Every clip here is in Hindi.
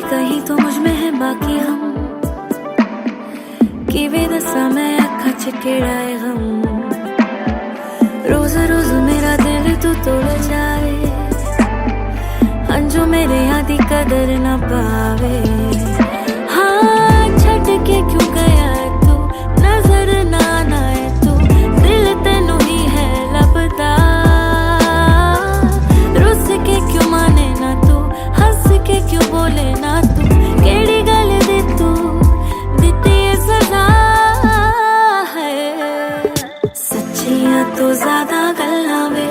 कहीं तो मुझ में है बाकी हम किवे दसा मैं अखा च केड़ा है गम रोज रोज मेरा दिल तू तोड़ जाए अंजू मेरे आदि कदर ना पावे हाँ छट के क्यों गया तू नजर ना आए तू दिल तेनू ही है लपदा रुस के क्यों माने ना तू हंस के क्यों बोले ना तू केड़ी गल दे तू दिती सजा है सच्चियां तो ज्यादा गल्लां वे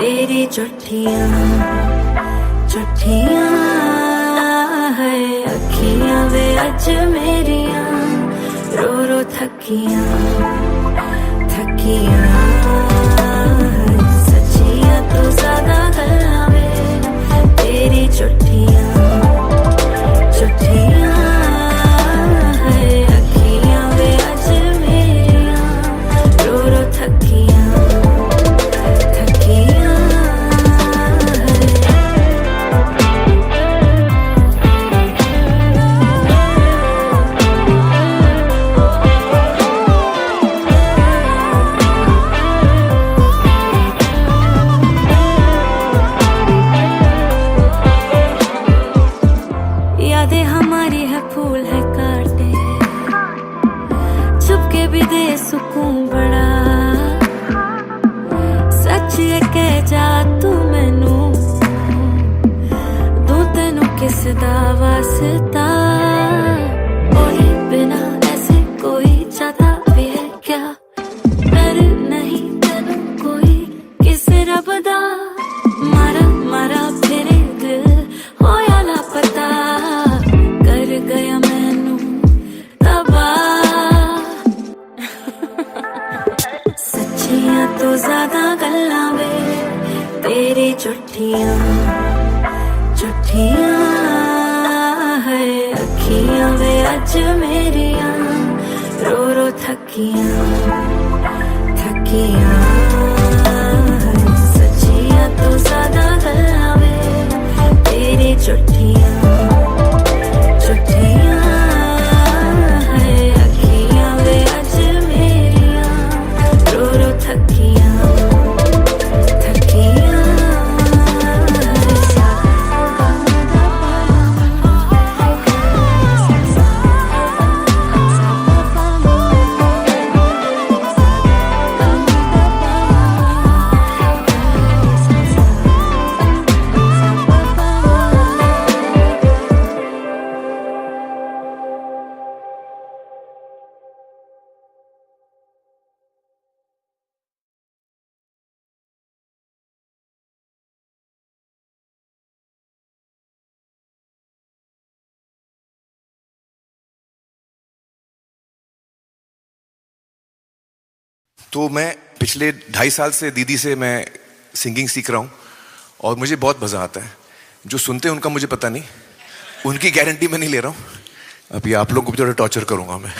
तेरी झूठियां है अखियां वे अज मेरियां रो रो थकियां सच्चियां तो ज्यादा गल्लां वे तेरी झूठियां है अखियां वे अज मेरियां रो रो थकियां यादें हमारी है फूल है काटे चुपके भी दे सुकून बड़ा सच है कह जा तू मैनू दो तेनू किस दा वास्ता बोले बिना ऐसे कोई चाहता भी है क्या डर नहीं तेनू कोई किस रब दा मारा मारा फिरे दिल होया लापता कर गया मैनू तबाह सच्चियां तो ज्यादा गल्लां वे तेरी झूठियां है अखियां वे अज मेरियां रो रो थकियां सच्चियां तो ज्यादा गल्लां वे तेरी झूठियां है अखियां वे अज मेरियां रो रो थकियां तो मैं पिछले 2.5 साल से दीदी से मैं सिंगिंग सीख रहा हूँ और मुझे बहुत मज़ा आता है। जो सुनते हैं उनका मुझे पता नहीं, उनकी गारंटी मैं नहीं ले रहा हूँ। अभी आप लोगों को भी थोड़ा टॉर्चर करूँगा मैं।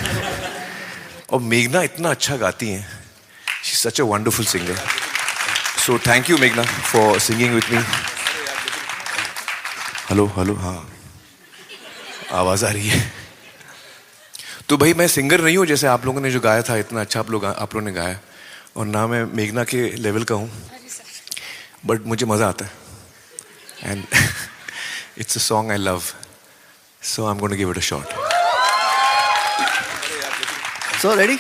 और मेघना इतना अच्छा गाती हैं, she is such a wonderful singer. So thank you मेघना for singing with me. Hello hello, हाँ आवाज़ आ रही है। तो भाई मैं सिंगर नहीं हूँ जैसे आप लोगों ने जो गाया था, इतना अच्छा आप लोगों ने गाया, और ना मैं मेघना के लेवल का हूँ, बट मुझे मज़ा आता है and it's a song I love, so I am gonna give it a shot. So ready?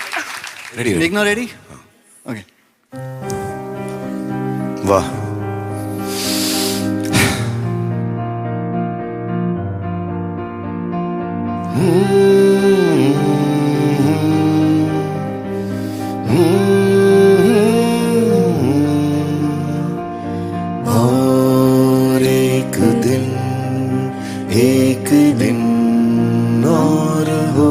Ready? मेघना रेडी? ओके। वाह, और एक दिन और हो,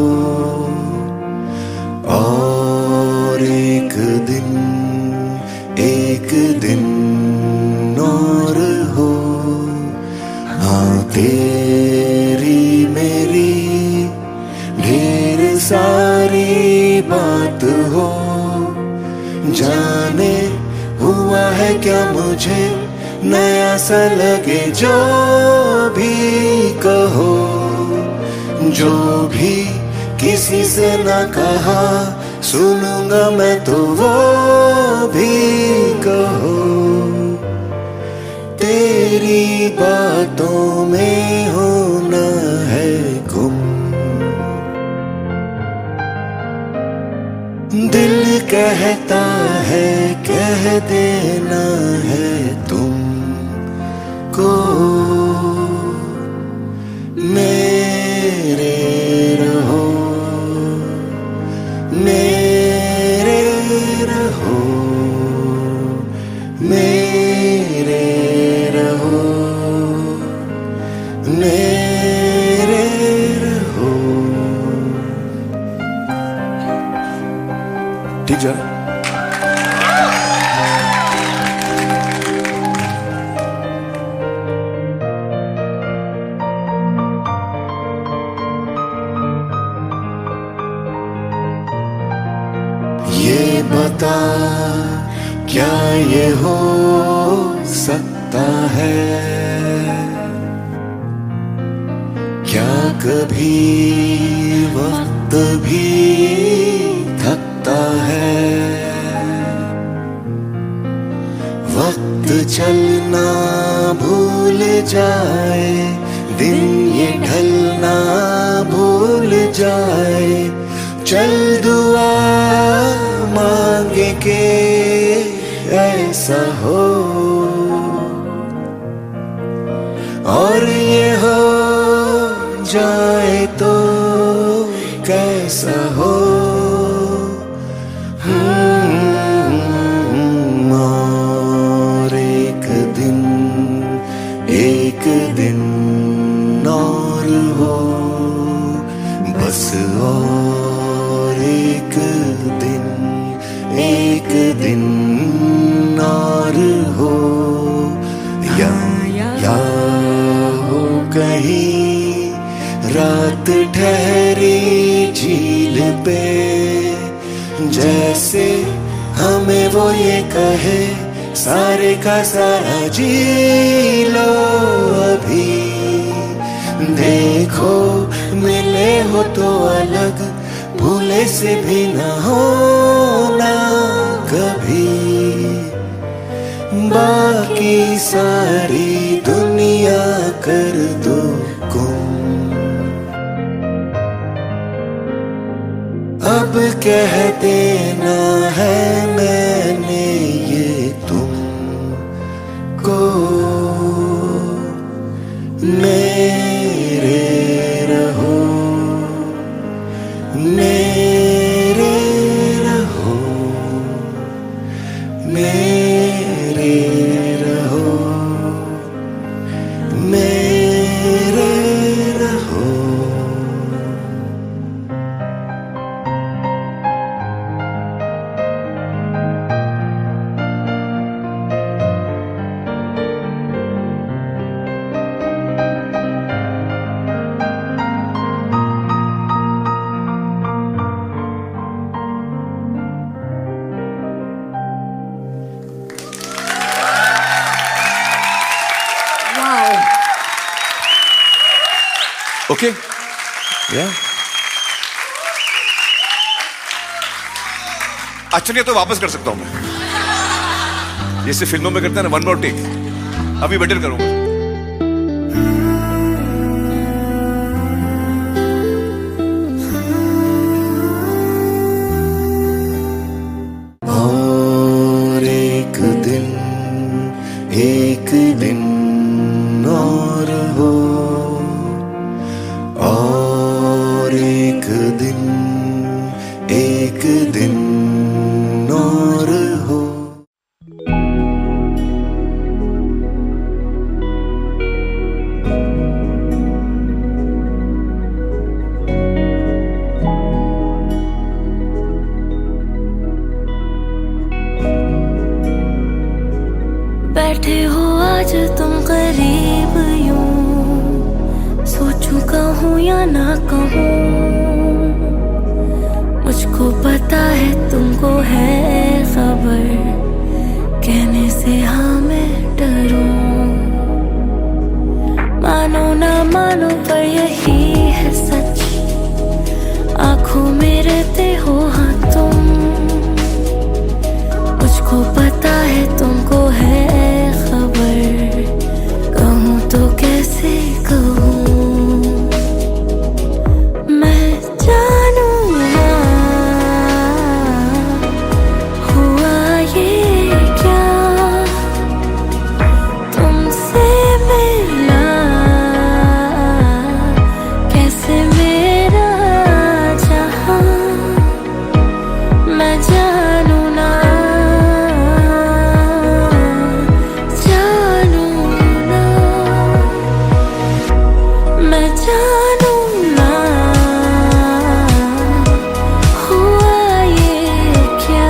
और एक दिन और हो, हाँ तेरी मेरी ढेर सारी बात हो, जाने हुआ है क्या मुझे नया सा लगे जो भी कहो, जो भी किसी से ना कहा सुनूंगा मैं तो वो भी कहो। तेरी बातों में होना है गुम, दिल कहता है कह देना है तुमको। मेरे रहो, मेरे रहो, मेरे रहो, मेरे रहो। ठीक जा। ये बता क्या ये हो सकता है, क्या कभी वक्त भी थकता है। वक्त चलना भूल जाए, दिन ये ढलना भूल जाए, चल दुआ मांगे के ऐसा हो। और ये हो जाए तो कैसा हो। और एक दिन और हो, बस और एक दिन और हो। या हो कहीं रात ठहरी झील पे, जैसे हमें वो ये कहे सारे का सारा जी लो अभी। देखो मिले हो तो अलग, भूले से भी न होना कभी। बाकी सारी दुनिया कर दो गुम, अब कह देना है मैंने ये तुमको। मेरे रहो, मेरे रहो, मेरे रहो, मेरे रहो। ओके या अच्छा नहीं तो वापस कर सकता हूं मैं, जैसे फिल्मों में करते हैं ना, 1 more टेक। अभी बेटर करूंगा। और एक दिन और हो, और एक दिन और हो। बैठे हो आज तुम करीब यूं, सोचूं कहूँ या ना कहूँ। मुझको पता है तुमको है खबर, कहने से हाँ मैं डरूं। मानो ना मानो पर यही है सच, आंखों में रहते हो हाँ तुम। मुझको पता है तुमको है खबर, कहूँ तो कैसे कहूँ। मैं जानूं ना हुआ ये क्या, तुमसे मिला कैसे मेरा जहां। मैं जानूं ना मैं जानूं ना हुआ ये क्या।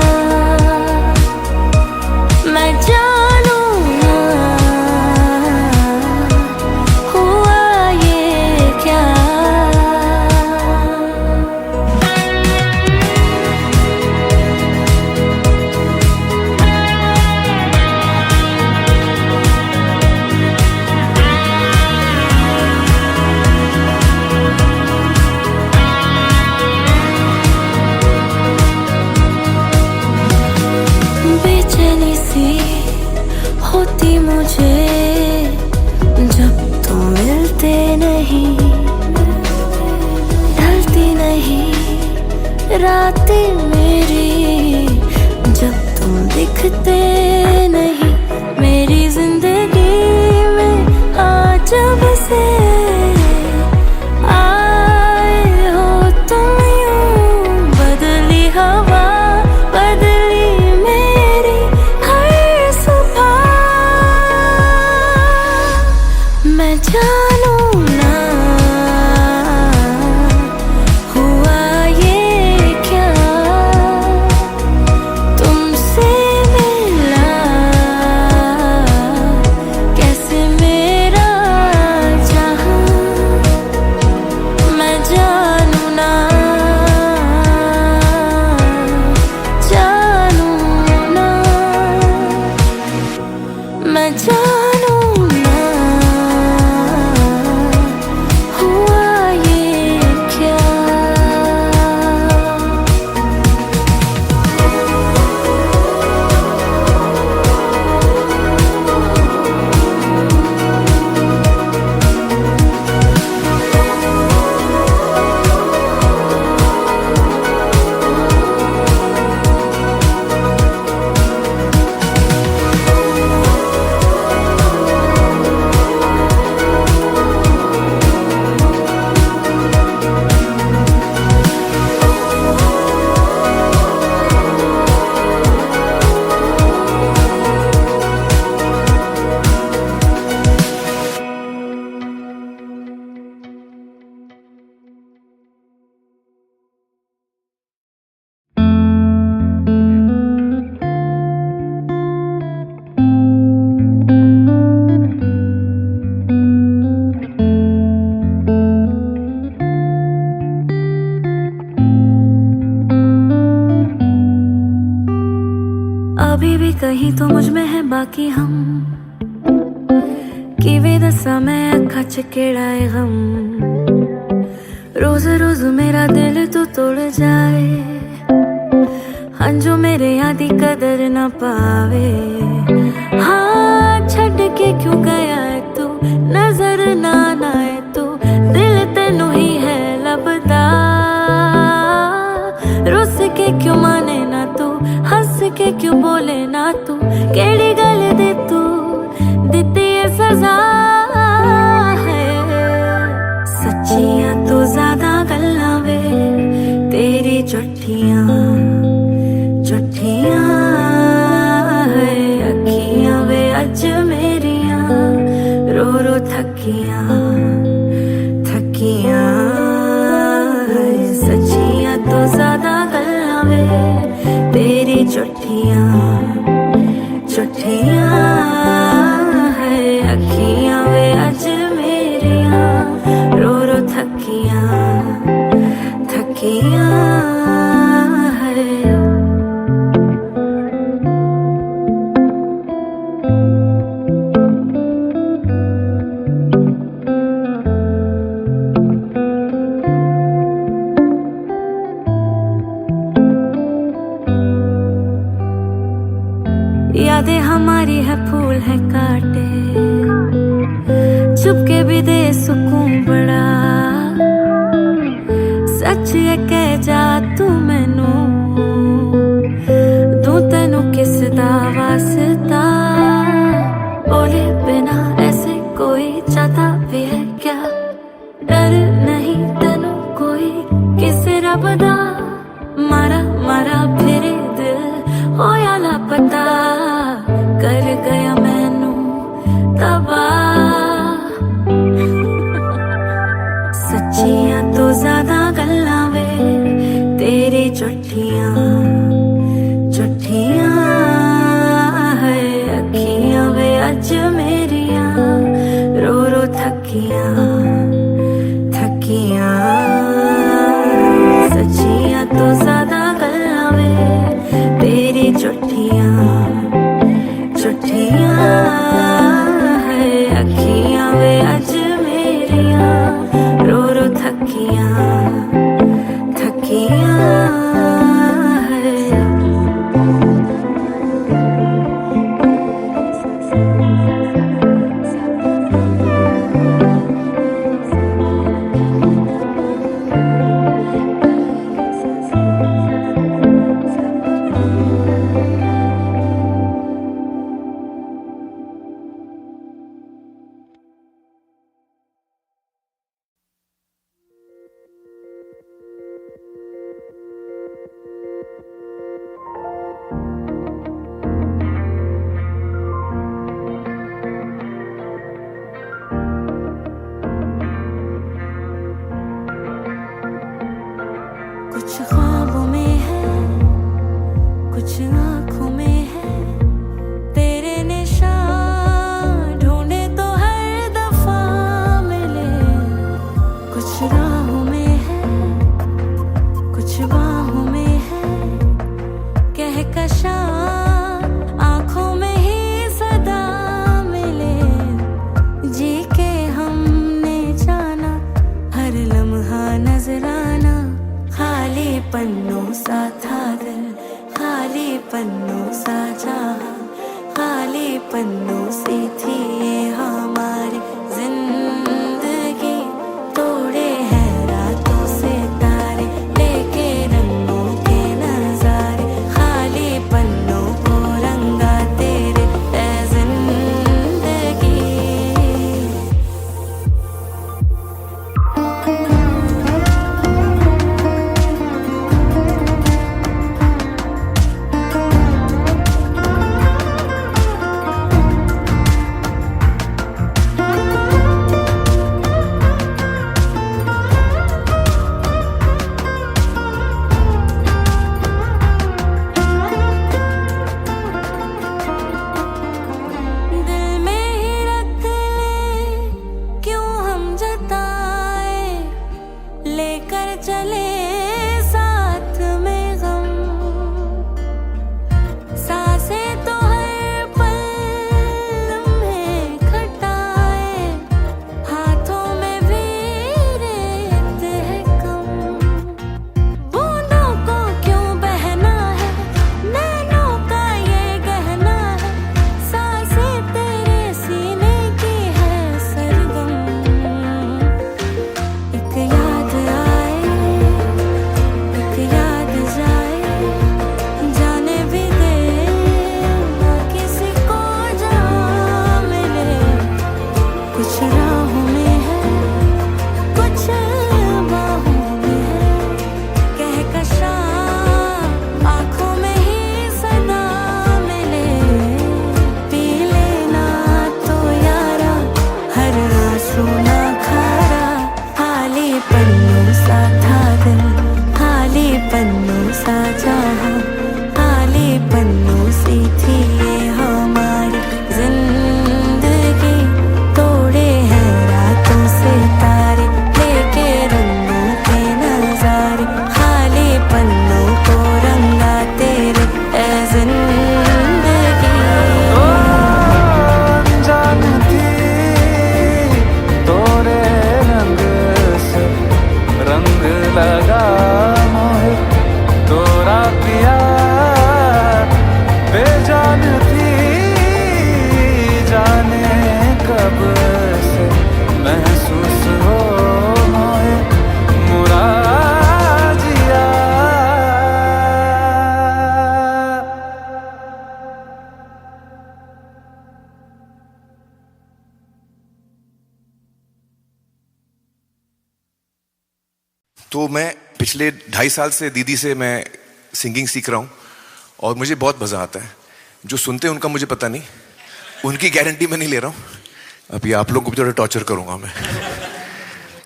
मैं जानूं ना हुआ ये क्या। बेचैनी सी होती मुझे जब तुम मिलते नहीं, ढलती नहीं रातें मेरी जब तुम दिखते नहीं। मेरी जिंदगी में आज जब से आए हो तुम यूं, बदली हवा बदली मेरी हर सुबह। मैं जानूं ना हुआ ये क्या, तुमसे मिला कैसे मेरा जहां। मैं जानूं ना मैं जानूं ना हुआ ये क्या। अभी भी कहीं तो मुझ में है बाकी हम, कि वे दसा मैं अखा च केड़ा है गम। रोज रोज मेरा दिल तो तोड़ जाए, हाँ जो मेरे यादी कदर ना पावे। हाँ छड़ के क्यों गया है तू, नजर ना आए तू, दिल तेनू ही है लभदा। रुस के क्यों माने ना तू, हंस के क्यों बोले ना तू, केड़ी गल दे तू दिती है सजा है। सच्चियां तो ज्यादा गल्लां वे तेरी झूठियां झूठियां है। अखियां वे अज मेरियां रो रो थकियां थकियां है। सच्चियां तो ज्यादा गल्लां वे तेरी झूठियां झूठियां है। अखियां वे अज मेरियां रो रो थकियां थकियां है। यादें हमारी है फूल है काटे, चुपके भी दे सुकून बड़ा, सच है कह जा तू मैनू, तू तेनू किस दा वास्ता, बोले बिना ऐसे कोई चाहता भी है क्या, डर नहीं तेनू कोई किसे रब दा, मारा मारा फिरे दिल होया लापता, कर गया मैनू तबाह। सच्चियां तो ज्यादा गल्लां वे तेरी झूठियां झूठियां है अखियां वे अज मेरियां, रो रो थकियां थकियां। सच्चियां तो ज्यादा गल्लां वे तेरी झूठियां झूठियां है अखियां वे अज मेरियां, रो रो थकियां थकियां है। तो मैं पिछले 2.5 साल से दीदी से मैं सिंगिंग सीख रहा हूँ और मुझे बहुत मज़ा आता है। जो सुनते हैं उनका मुझे पता नहीं, उनकी गारंटी मैं नहीं ले रहा हूँ। अभी आप लोगों को भी थोड़ा टॉर्चर करूँगा मैं।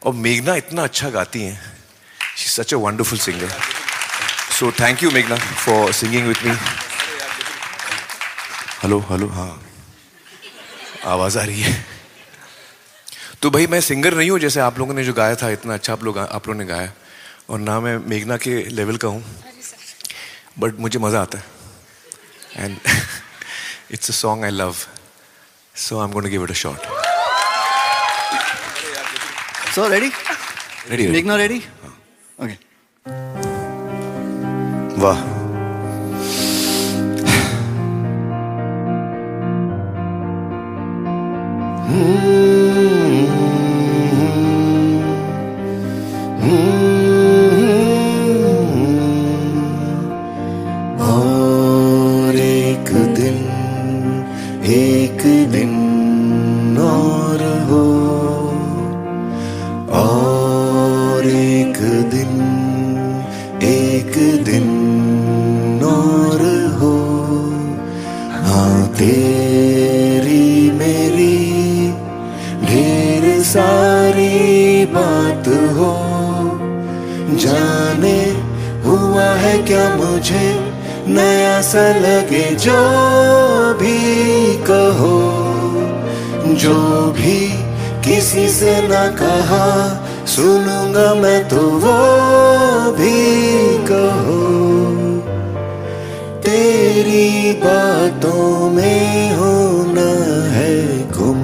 और मेघना इतना अच्छा गाती हैं, she is such a wonderful singer. So thank you मेघना for singing with me. Hello hello, हाँ आवाज़ आ रही है। तो भाई मैं सिंगर नहीं हूँ जैसे आप लोगों ने जो गाया था, इतना अच्छा आप लोगों ने गाया, और ना मैं मेघना के लेवल का हूँ, बट मुझे मज़ा आता है and it's a song I love, so I am going to give it a shot. So ready? Ready. Meghna ready? Okay. वाह, और एक दिन और हो, और एक दिन और हो, हाँ तेरी मेरी ढेर सारी बात हो, जाने हुआ है क्या मुझे नया सा लगे, जो भी कहो, जो भी किसी से ना कहा, सुनूंगा मैं तो वो भी कहो, तेरी बातों में होना है गुम,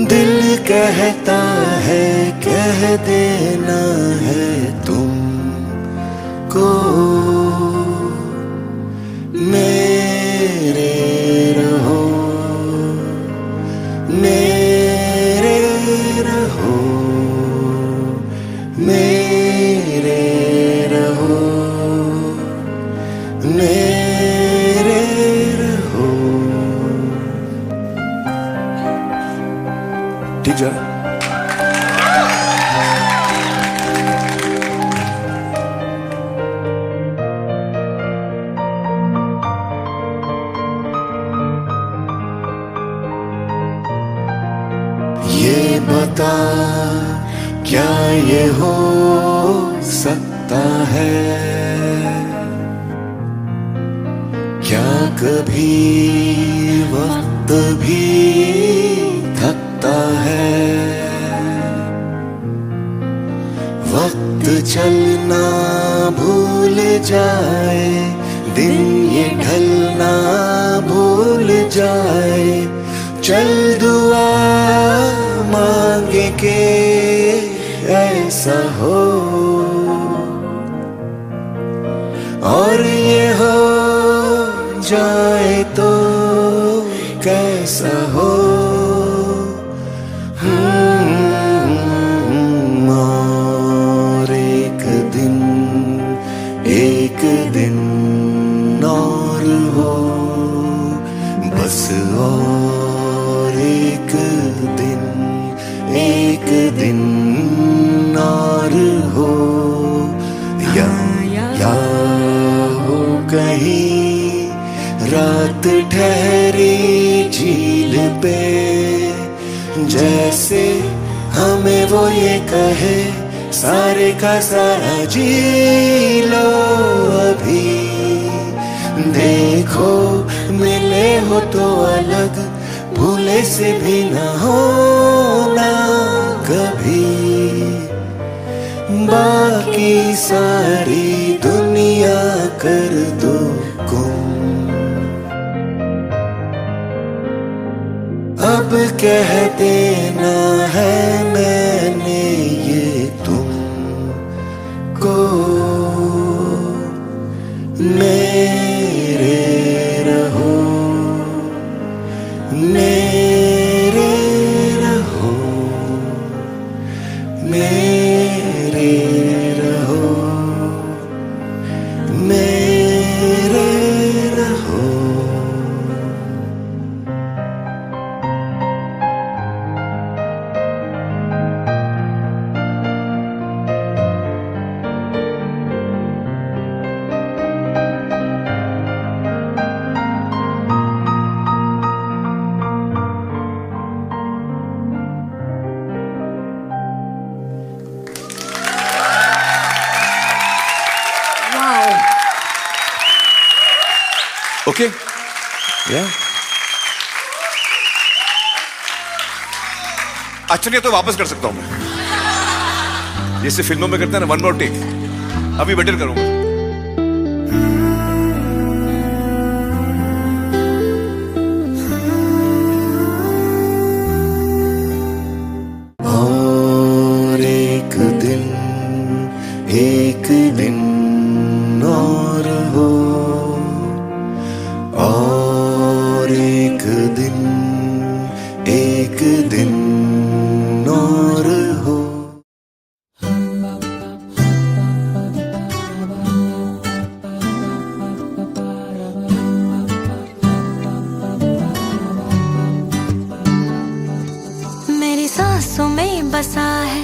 दिल कहता है कह देना है तुमको, मेरे रहो, मेरे रहो, मेरे रहो, मेरे रहो। ठीक जा। ये बता क्या ये हो सकता है, क्या कभी वक्त भी थकता है, वक्त चलना भूल जाए, दिन ये ढलना भूल जाए, चल दुआ मांगे के ऐसा हो, और ये हो जाए तो कैसा हो, और एक दिन और हो, बस और एक दिन और हो, या हो कहीं रात ठहरी झील पे, जैसे हमें वो ये कहे सारे का सारा जी लो अभी, देखो मिले हो तो अलग, भूले से भी न होना कभी, बाकी सारी दुनिया कर दो गुम, अब कह देना है मैंने ये तुमको, मेरे रहो, मेरे रहो, मेरे रहो, मेरे रहो। ओके या अच्छा नहीं तो वापस कर सकता हूं मैं, जैसे फिल्मों में करते हैं ना, 1 more टेक, अभी बेटर करूंगा। और एक दिन और हो, और एक दिन और हो। मेरी सांसों में बसा है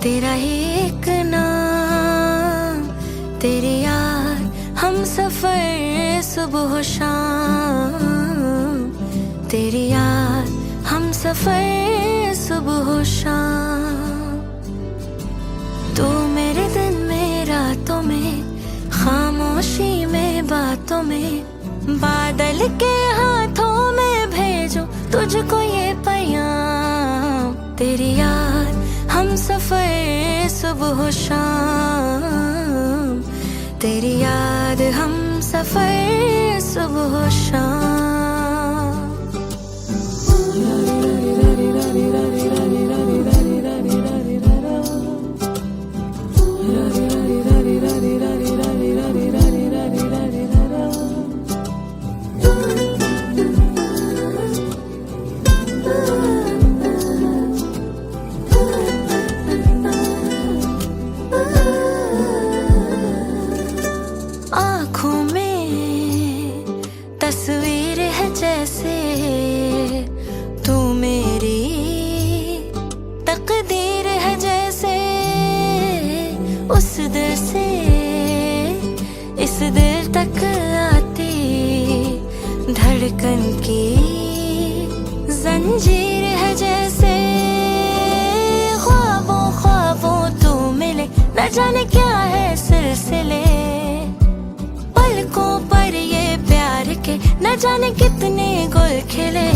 तेरा ही एक नाम, तेरी याद हम सफर सुबह शाम, तेरी याद हम सफर सुबह शाम। तू मेरे दिन में रातों में, खामोशी में बातों में, बादल के हाथों में भेजो तुझको ये पैगाम। तेरी याद हम सफर सुबह शाम, तेरी याद हम सफर सुबह शाम। आँखों में तस्वीर है जैसे तू मेरी तकदीर है, जैसे उस दिल से इस दिल तक आती धड़कन की जंजीर है, जैसे ख्वाबों ख्वाबों तू मिले, न जाने क्या है सिलसिले, पलकों पर ये प्यार के न जाने कितने गुल खिले।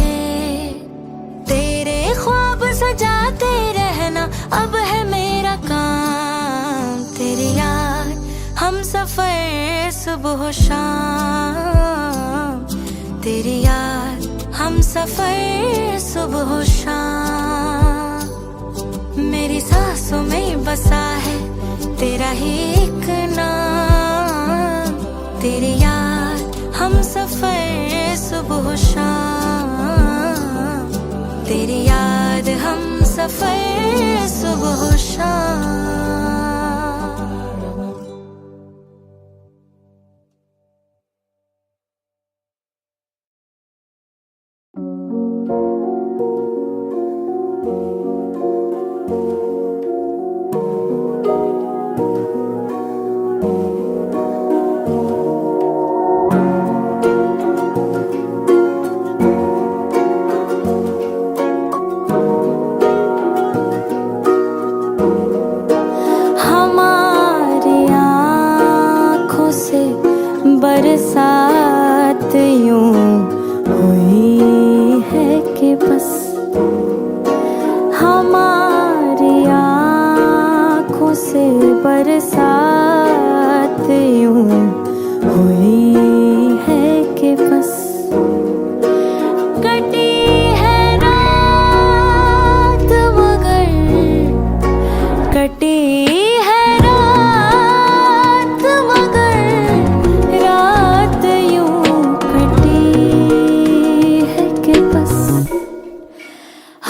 तेरे ख्वाब सजाते रहना अब है मेरा काम, तेरी याद हम सफर सुबह शाम, तेरी याद हम सफर सुबह शाम। मेरी सांसों में बसा है तेरा ही एक नाम, तेरी याद हम सफर सुबह शाम, तेरी याद हम सफर सुबह शाम। बरसात यूं हुई है कि बस हमारी आँखों से बरसात यूं हुई है कि बस कटी है रात मगर कटी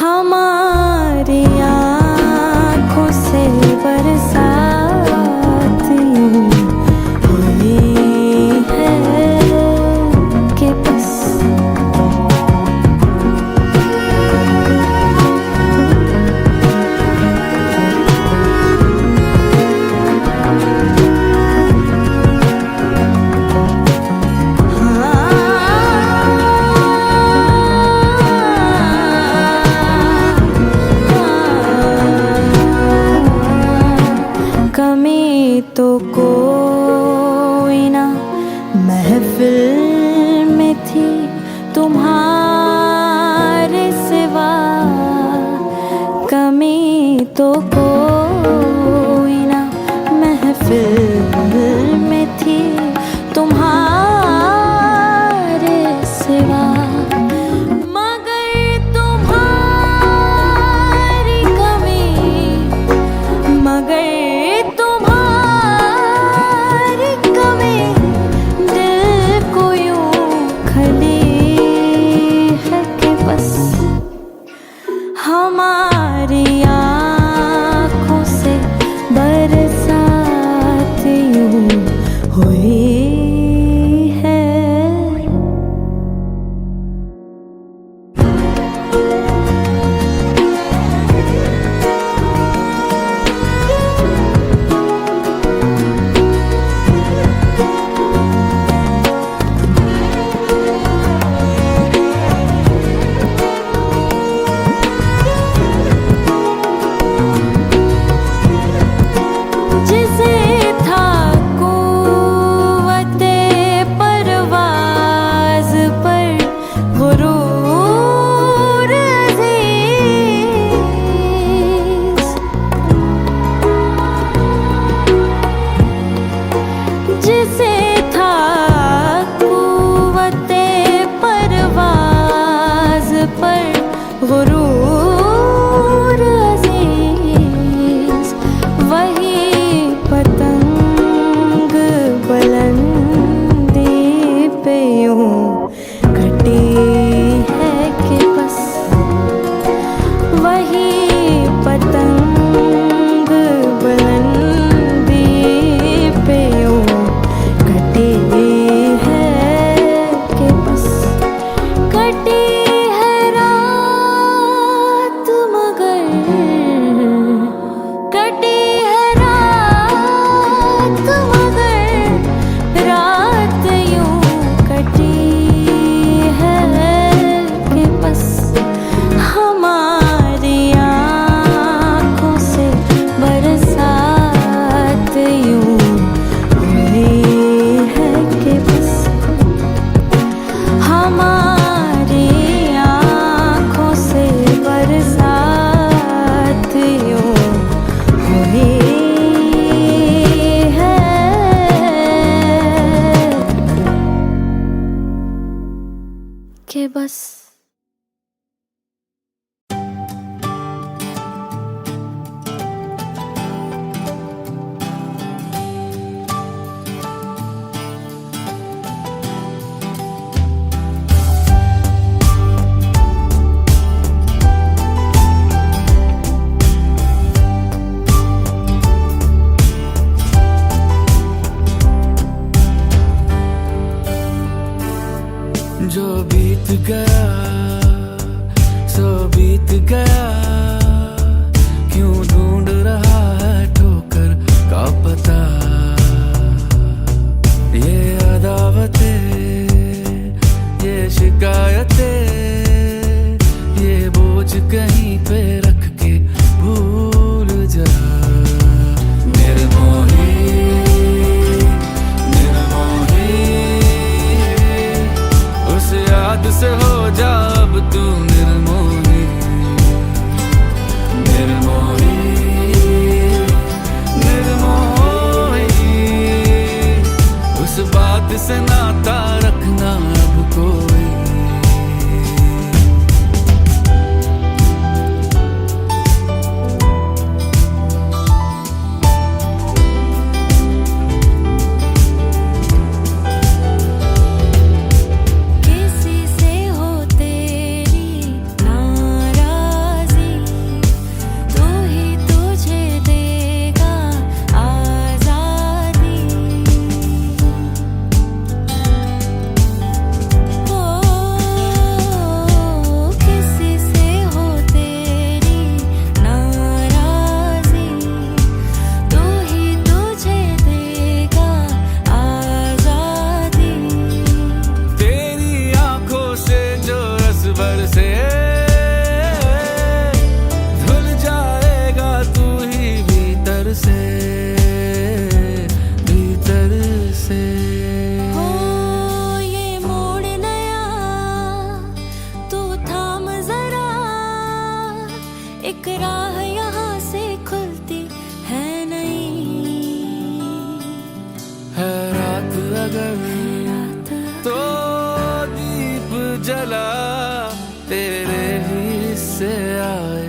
हमारी आँखों से बरसात यूं हुई है कि बस कमी तो कोई ना महफिल जिसे था कुव्वते परवाज़ पर गुरूर अज़ीज़, जिसे था कुव्वते परवाज़ पर गुरूर अज़ीज़, वही पतंग बुलंदी पे यूं कटी है कि बस, वही पतंग बुलंदी पे यूं कटी है कि बस, कटी है रात मगर, कटी है रात मगर, रात यूं कटी है कि बस, हमारी आँखों से बरसात यूं हुई है कि बस, हमारी आँखों से बरसात यूं हुई है कि बस। जो बीत गया सो बीत गया, क्यों ढूंढ रहा है ठोकर का पता, ये अदावतें, ये शिकायतें, ये बोझ कहीं पे रख के भूल जा। निर्मोही निर्मोही, उस याद से हो जा अब तू निर्मोही। निर्मोही निर्मोही, उस बात से नाता रखना अब कोई। किसी से हो तेरी नाराज़ी, तू ही तुझे देगा आज़ादी। ओ किसी से हो तेरी नाराज़ी, तू ही तुझे देगा आज़ादी। तेरी आंखों से जो रस बरसे, धुल जाएगा तू ही भीतर से, भीतर से। हो ये मोड़ नया तू थाम जरा, एक राह यहाँ से खुलती है नहीं। है रात अगर तो दीप जला, तेरे ही से आए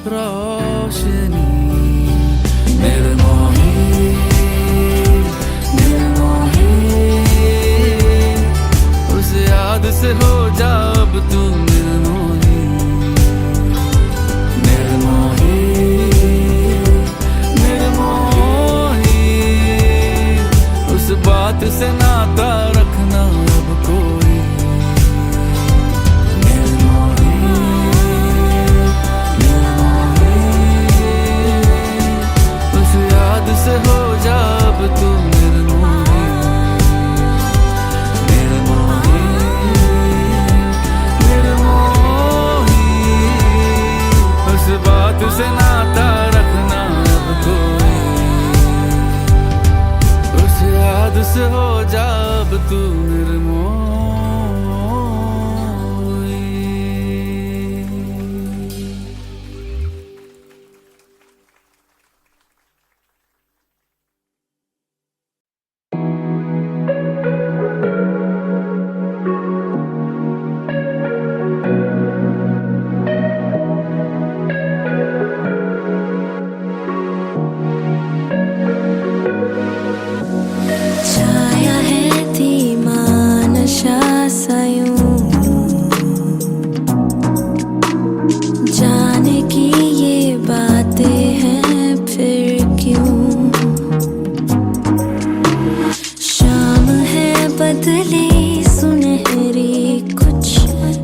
रोशनी। निर्मोही निर्मोही, उस याद से हो जा अब तू निर्मोही। निर्मोही निर्मोही, उस बात से नाता रखना अब कोई। निर्मोही निर्मोही, उस याद से हो जा अब तू निर्मोही। निर्मोही निर्मोही, उस बात से नाता रखना अब कोई। से हो जा अब तू निर्मोही। छाया है धीमा नशा सा यूं, जाने की ये बातें हैं फिर क्यों। शाम है बदली सुनहरी कुछ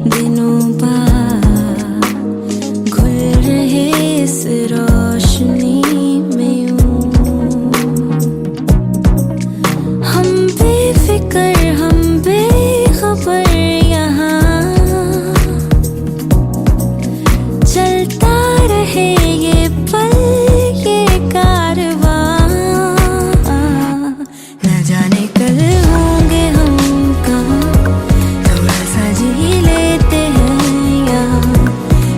दिनों बाद, घुल रहे इस रोशनी में यूं। हम बेफिक्र हम बेखबर यहाँ, चलता रहे ये पल ये कारवां। न जाने कल होंगे हम कहाँ, थोड़ा सा जी लेते हैं यहाँ।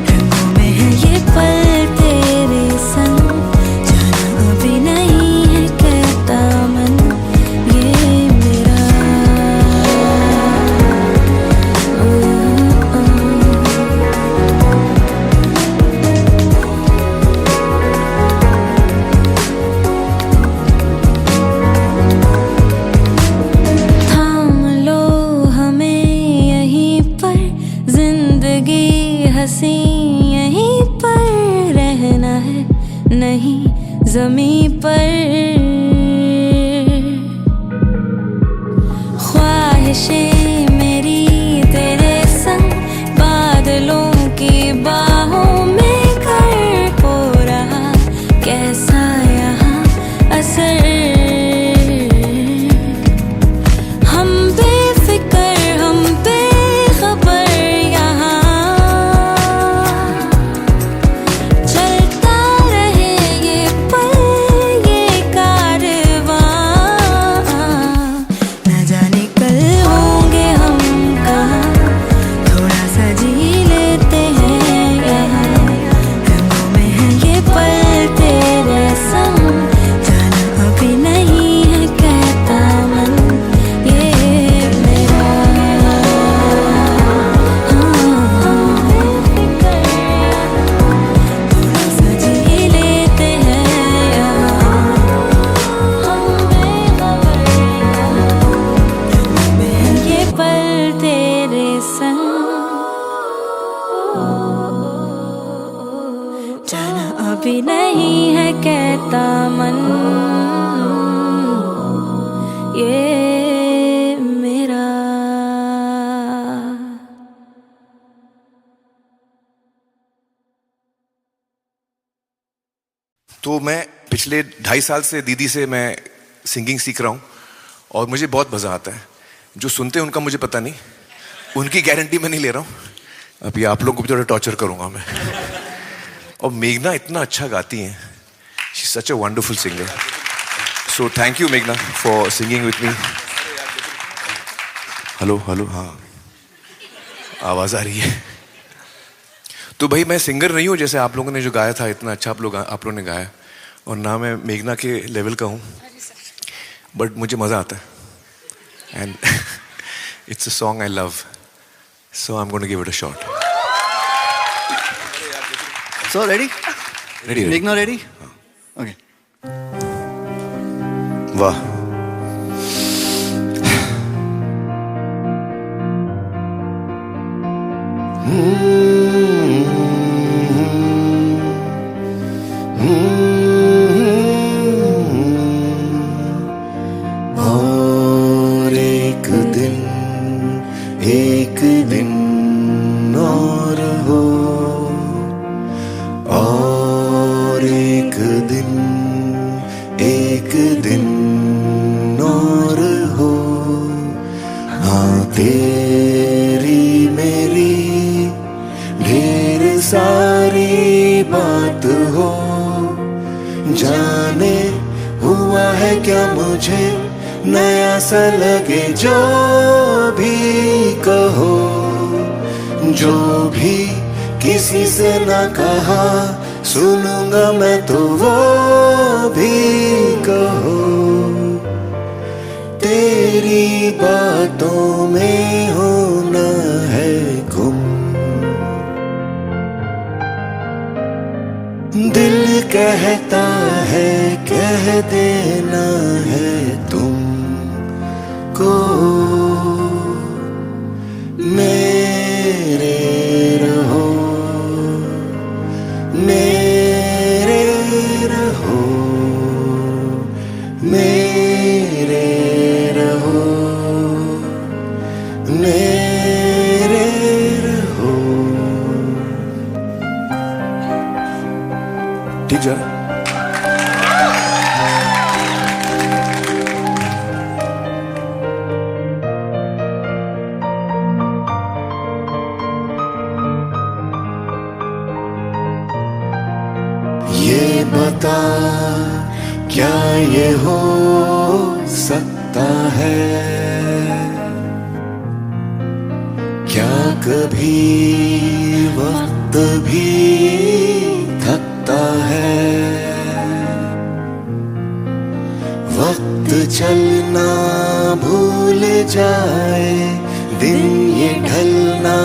रंगों में है ये पल तेरे संग, जाना अभी नहीं है कहता मन ये मेरा। थाम लो हमें यहीं पर, जिंदगी हंसी यहीं पर, रहना है नहीं जमीं पर। ख्वाहिशें मेरी तेरे संग, बादलों की बाहों में घर हो रहा कैसा यहाँ असर। हम बेफिक्र हम बेखबर यहाँ, चलता रहे ये पल ये कारवां। न जाने कल होंगे हम कहाँ, थोड़ा सा जी लेते हैं यहाँ। रंगों में है ये पल तेरे संग, जाना अभी नहीं है कहता मन ये मेरा। थोड़ा सा जी लेते हैं यहाँ, हम बेखबर में है ये पल तेरे संग, जाना अभी नहीं है कहता मन ये मेरा। तो मैं पिछले 2.5 साल से दीदी से मैं सिंगिंग सीख रहा हूँ और मुझे बहुत मज़ा आता है। जो सुनते हैं उनका मुझे पता नहीं, उनकी गारंटी मैं नहीं ले रहा हूँ। अभी आप लोगों को भी थोड़ा टॉर्चर करूँगा मैं। और मेघना इतना अच्छा गाती हैं, she is such a wonderful singer. So thank you मेघना for singing with me. Hello hello, हाँ आवाज़ आ रही है। तो भाई मैं सिंगर नहीं हूँ जैसे आप लोगों ने जो गाया था, इतना अच्छा आप लोगों ने गाया, और ना मैं मेघना के लेवल का हूँ, बट मुझे मज़ा आता है and it's a song I love, so I am going to give it a shot. So ready? Ready? Meghna ready? Okay. वाह, और एक दिन और हो, और एक दिन और हो। हाँ तेरी मेरी ढेर सारी बात हो, जाने हुआ है क्या मुझे नया सा लगे जो भी कहो, जो भी किसी से ना कहा सुनूंगा मैं तो वो भी कहो। तेरी बातों में होना है गुम, दिल कहता है कह देना है तुमको। मेरे रहो, मेरे रहो, मेरे रहो, मेरे रहो। ठीक जा। ये बता क्या ये हो सकता है, क्या कभी वक्त भी थकता है। वक्त चलना भूल जाए, दिन ये ढलना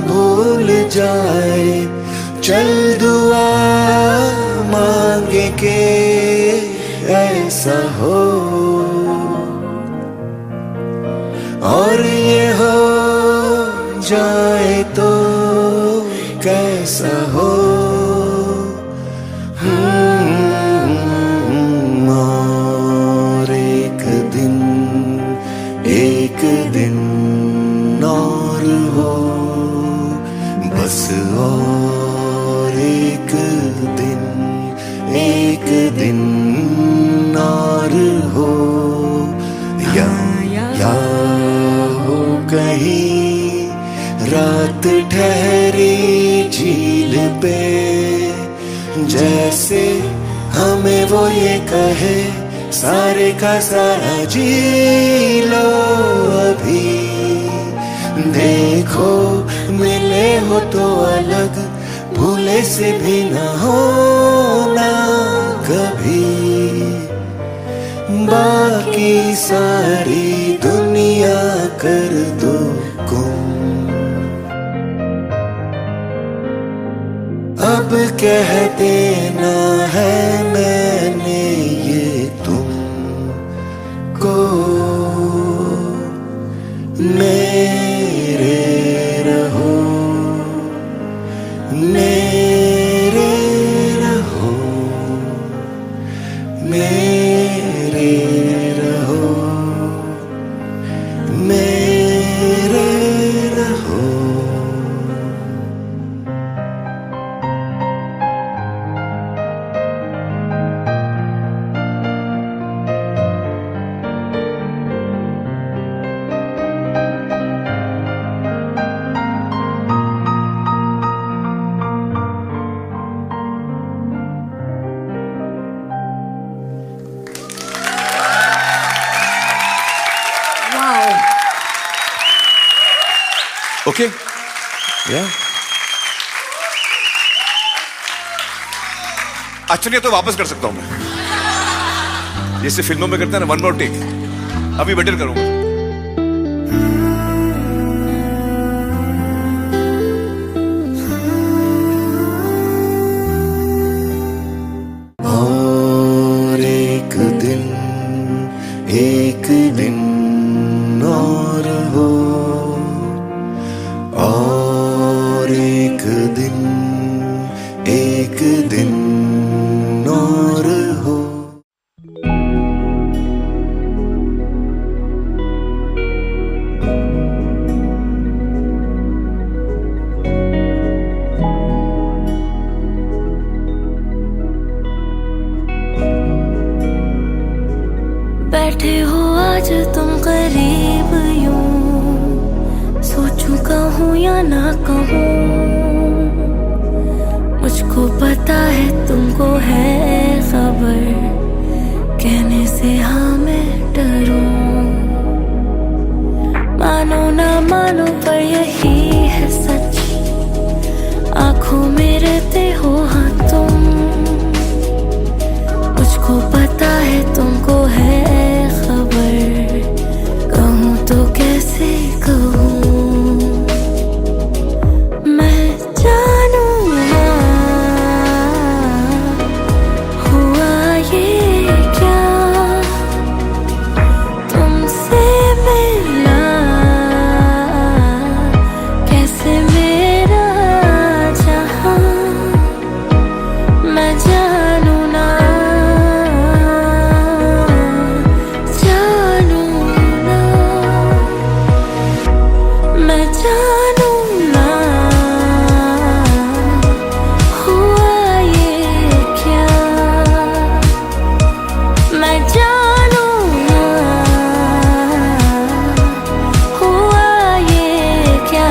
भूल जाए, चल दुआ मांगे के ऐसा हो। और ये हो जाए तो कैसा हो। और एक दिन और हो, बस और एक दिन और हो। या हो कहीं रात ठहरी झील पे, जैसे हमें वो ये कहे सारे का सारा जी लो अभी। देखो मिले हो तो अलग, भूले से भी न होना कभी। बाकी सारी दुनिया कर दो गुम, अब कह देना है मैंने ये तुमको। मेरे रहो, मेरे रहो, मेरे रहो, मेरे रहो। ओके या अच्छा नहीं तो वापस कर सकता हूं मैं, जैसे फिल्मों में करते हैं ना, 1 more टेक। अभी बेटर करूंगा। और एक दिन और हो, और एक दिन और हो। बैठे हो आज तुम करीब यूं, सोचूं कहूँ या ना कहूँ। मुझको पता है तुमको है खबर, कहने से हाँ मैं डरूं। मानो ना मानो पर यही है सच, आंखों में रहते हो हाँ तुम, मुझको पता है तुमको है खबर, कहूँ तो कैसे कहूँ, मैं जानूं ना हुआ ये क्या, तुमसे मिला कैसे मेरा जहां, मैं जानूं ना मैं जानूं ना हुआ ये क्या, मैं जानूं ना हुआ ये क्या।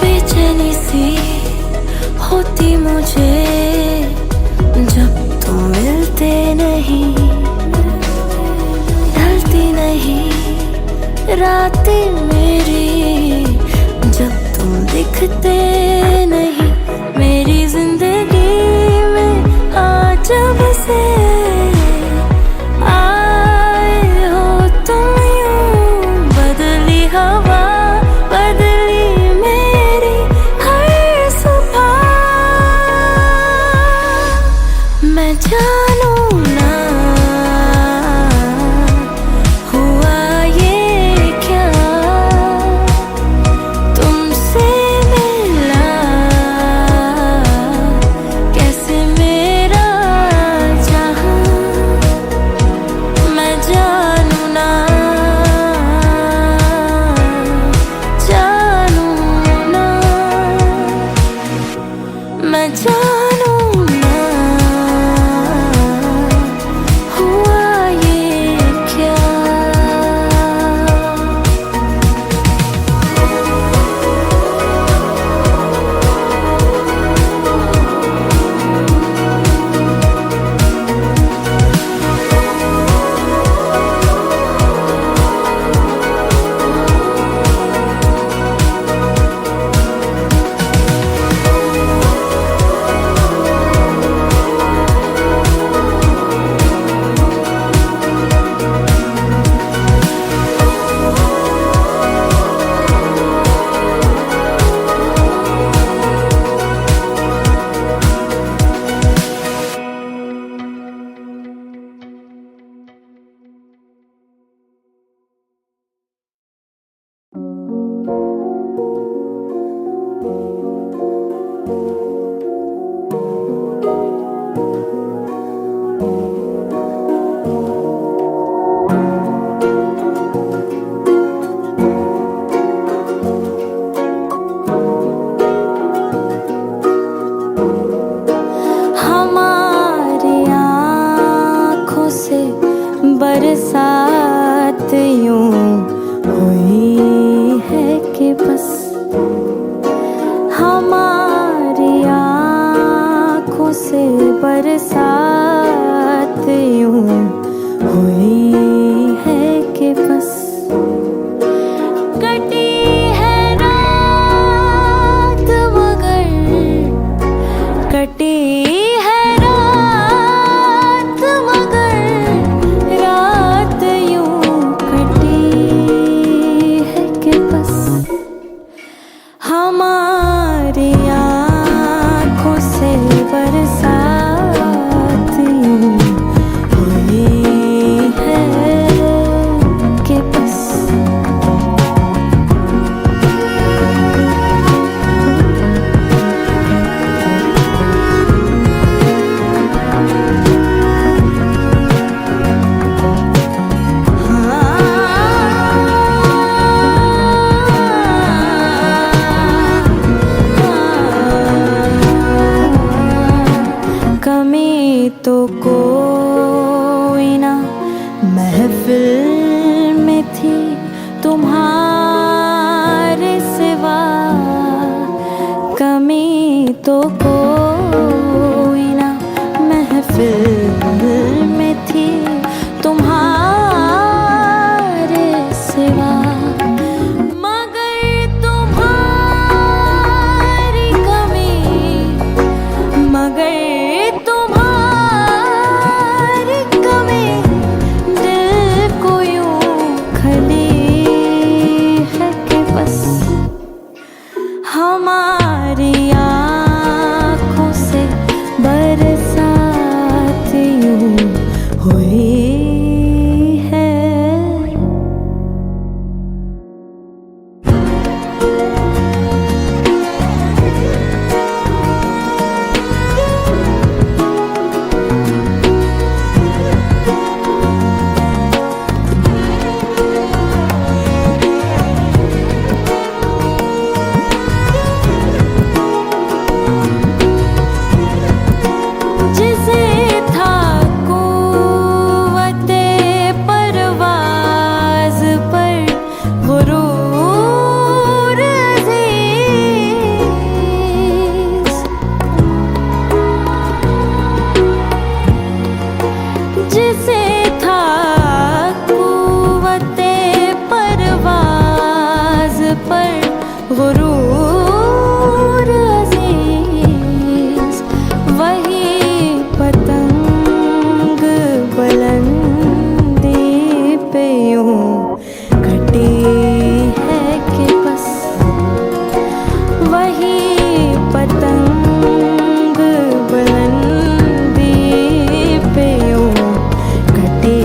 बेचैनी सी होती मुझे जब तुम मिलते नहीं, ढलती नहीं रातें मेरी जब तुम दिखते नहीं, मेरी जिंदगी में आज जब से आए हो तुम यूं, बदली हवा बदली मेरी हर सुबह, मैं जानूं ना हुआ ये क्या, तुमसे मिला कैसे मेरा जहां, मैं जानूं ना मैं जानूं ना हुआ ये क्या। बरसात यूं हुई है कि बस हमारी आँखों से बरसात यूं हुई है कि बस कटी है रात मगर कटी हमारी आँखों से बरसात यूं हुई है कि बस तो को महफिल में थी तुम्हारे सिवा, मगर तुम्हारी कमी, मगर तुम्हारी कमी दिल को यूं खली है कि बस हमारी आँखों से बरसात यूं हुई है। जिसे था कुव्वते परवाज़ पर गुरूर अज़ीज़, जिसे था कुव्वते परवाज़ पर गुरूर अज़ीज़, वही पतंग बुलंदी पे यूं कटी है कि बस, वही पतंग बुलंदी पे यूं कटी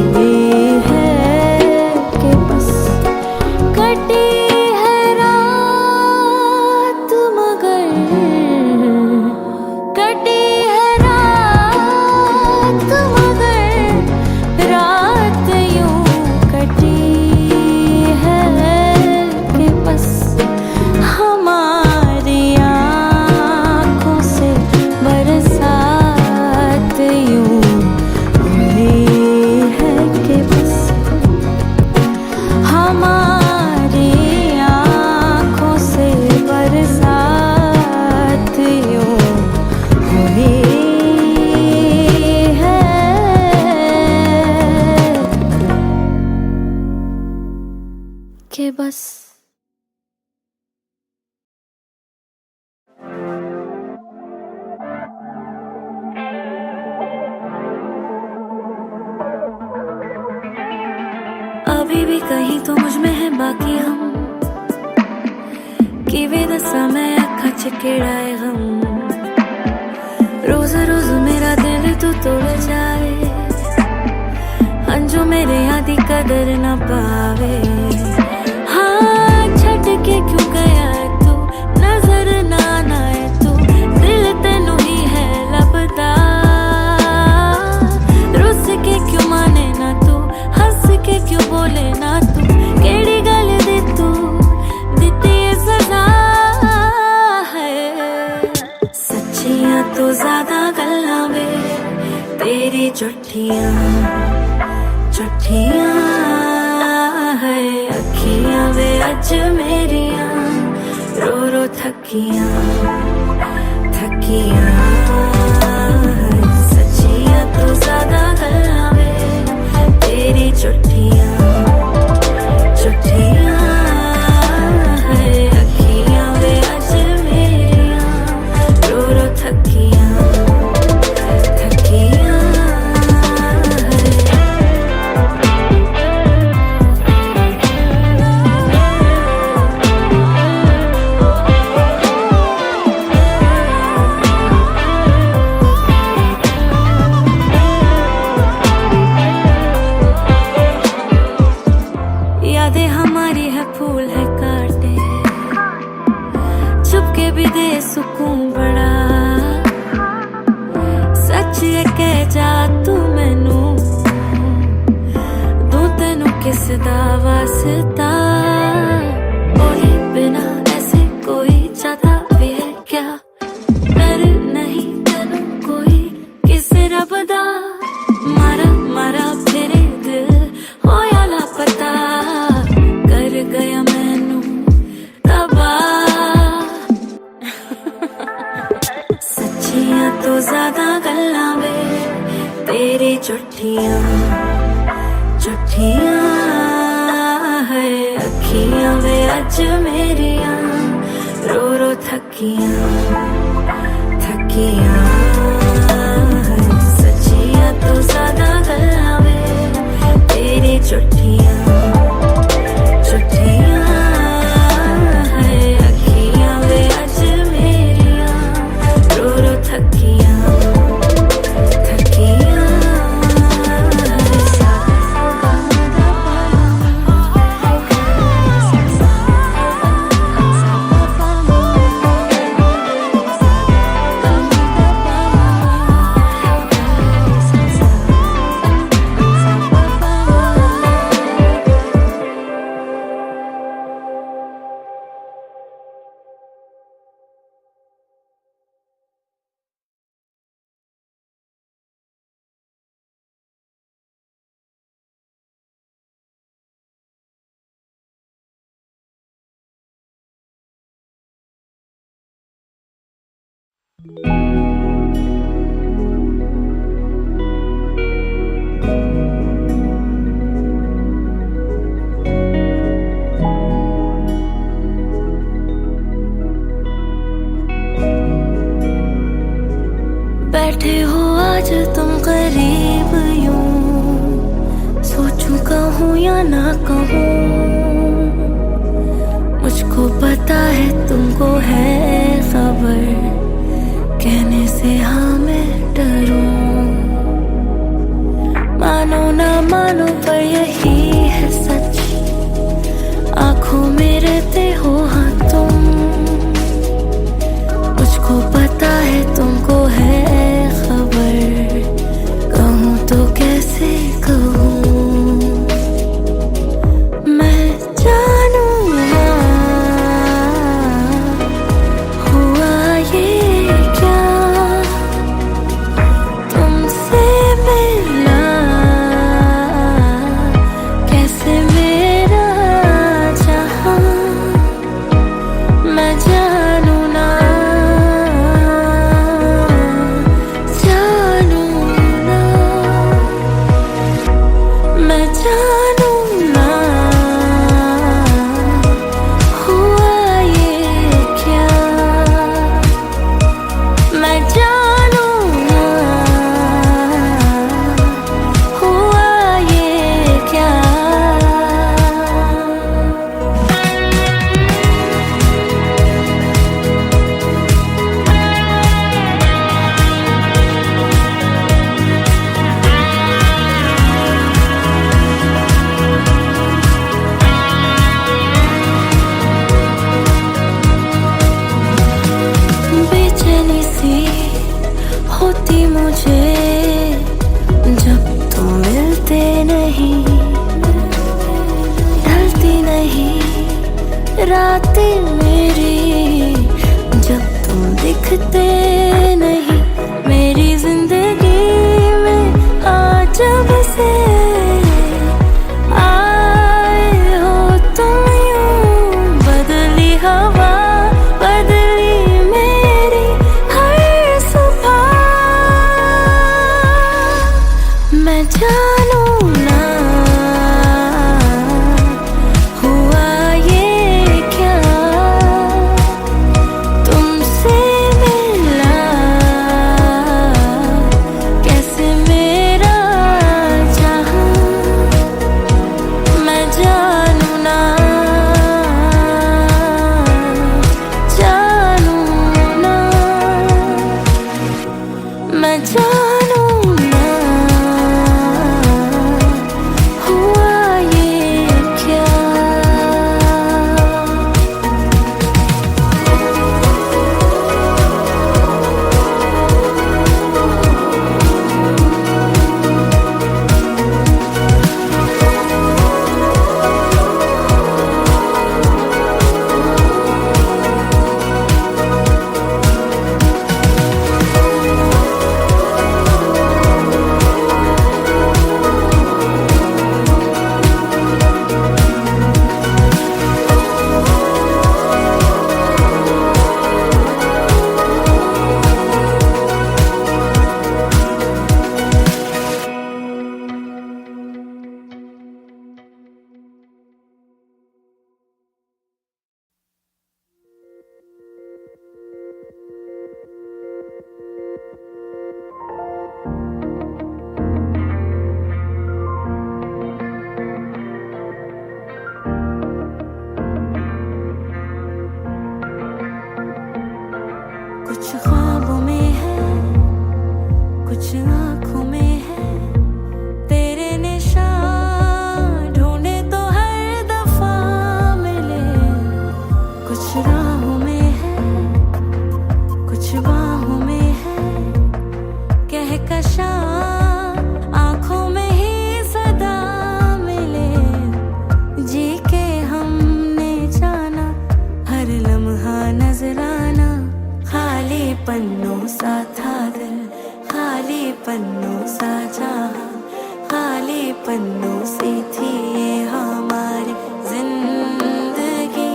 है कि बस, कटी है रात मगर, कटी है रात मगर, रात यूं कटी है कि बस हमारी आँखों से बरसात यूं हुई है कि बस हमारी आँखों से बरसात यूं हुई है कि बस। अभी भी कहीं तो मुझ में है बाकी हम कि वे दसा मैं अखा चिकेड़ाए हम, रोज रोज मेरा दिल तू तोड़ जाए, अंजू मेरे आदि कदर न पावे। हाँ छट के क्यों गया तू, नजर ना आए तू, दिल तेनू ही है लपदा, रुस के क्यों माने ना तू, हंस के क्यों बोले ना तू, केड़ी गल दी तू दिती ये सजा है। सच्चियां तो ज्यादा गल्लां वे तेरी झूठियां झूठियां है, अखियां वे अज मेरियां रो रो थकियां थकियां है। सच्चियां तो ज्यादा गल्लां वे तेरी झूठियां झूठियां है, अखियां वे अज मेरियां रो रो थकियां थकियां यादें हमारी है फूल है काटे, चुपके भी दे सुकून बड़ा, सच ये कह जा तू मैनू, दूं तेनू किस दा वास्ता, बोले बिना ऐसे कोई जाता भी है क्या, डर नहीं तेनू कोई किसे रब दा, मारा मारा फिरे दिल होया लापता, कर गया मैनू तबाह। सच्चियां तो ज्यादा गल्लां वे तेरी चिट्ठियां चिट्ठियां है अखियां वे अज मेरियां रो रो थकियां थकियां है सच्चियां तो ज्यादा गल्लां वे तेरी चिट्ठियां चिट्ठियां है अखियां वे अज मेरियां रो रो थकियां बैठे हो आज तुम करीब यूं सोचूं कहूँ या ना कहूँ मुझको पता है तुमको है खबर कहने से हाँ मैं डरूं मानो ना मानो पर यही है सच आँखों में रहते हो हाँ तुम मुझको पता है तुमको है खबर कहूँ तो कैसे कहूँ मैं जानूं ना हुआ ये क्या तुमसे मिला कैसे मेरा जहां मैं जानूं ना मैं जानूं ना हुआ ये क्या मैं जानूं ना हुआ ये क्या बेचैनी सी होती मुझे जब तुम मिलते नहीं ढलती नहीं रातें मेरी जब तुम दिखते नहीं मेरी जिंदगी में आज जब से आए हो तुम यूं बदली हवा बदली मेरी हर सुबह मैं जानूं ना हुआ ये क्या तुमसे मिला कैसे मेरा जहां मैं जानूं ना मैं जानूं ना हुआ ये क्या कुछ आँखों में है तेरे निशान, ढूंढे तो हर दफा मिले। कुछ राहों में है, कुछ बाहों में है कहकशां, आँखों में ही सदा मिले। जी के हमने जाना हर लम्हा नजराना, खाली पन्नों सा था दिल, खाली पन्नों सा जहां, खाली पन्नों सी थी ये हमारी जिंदगी।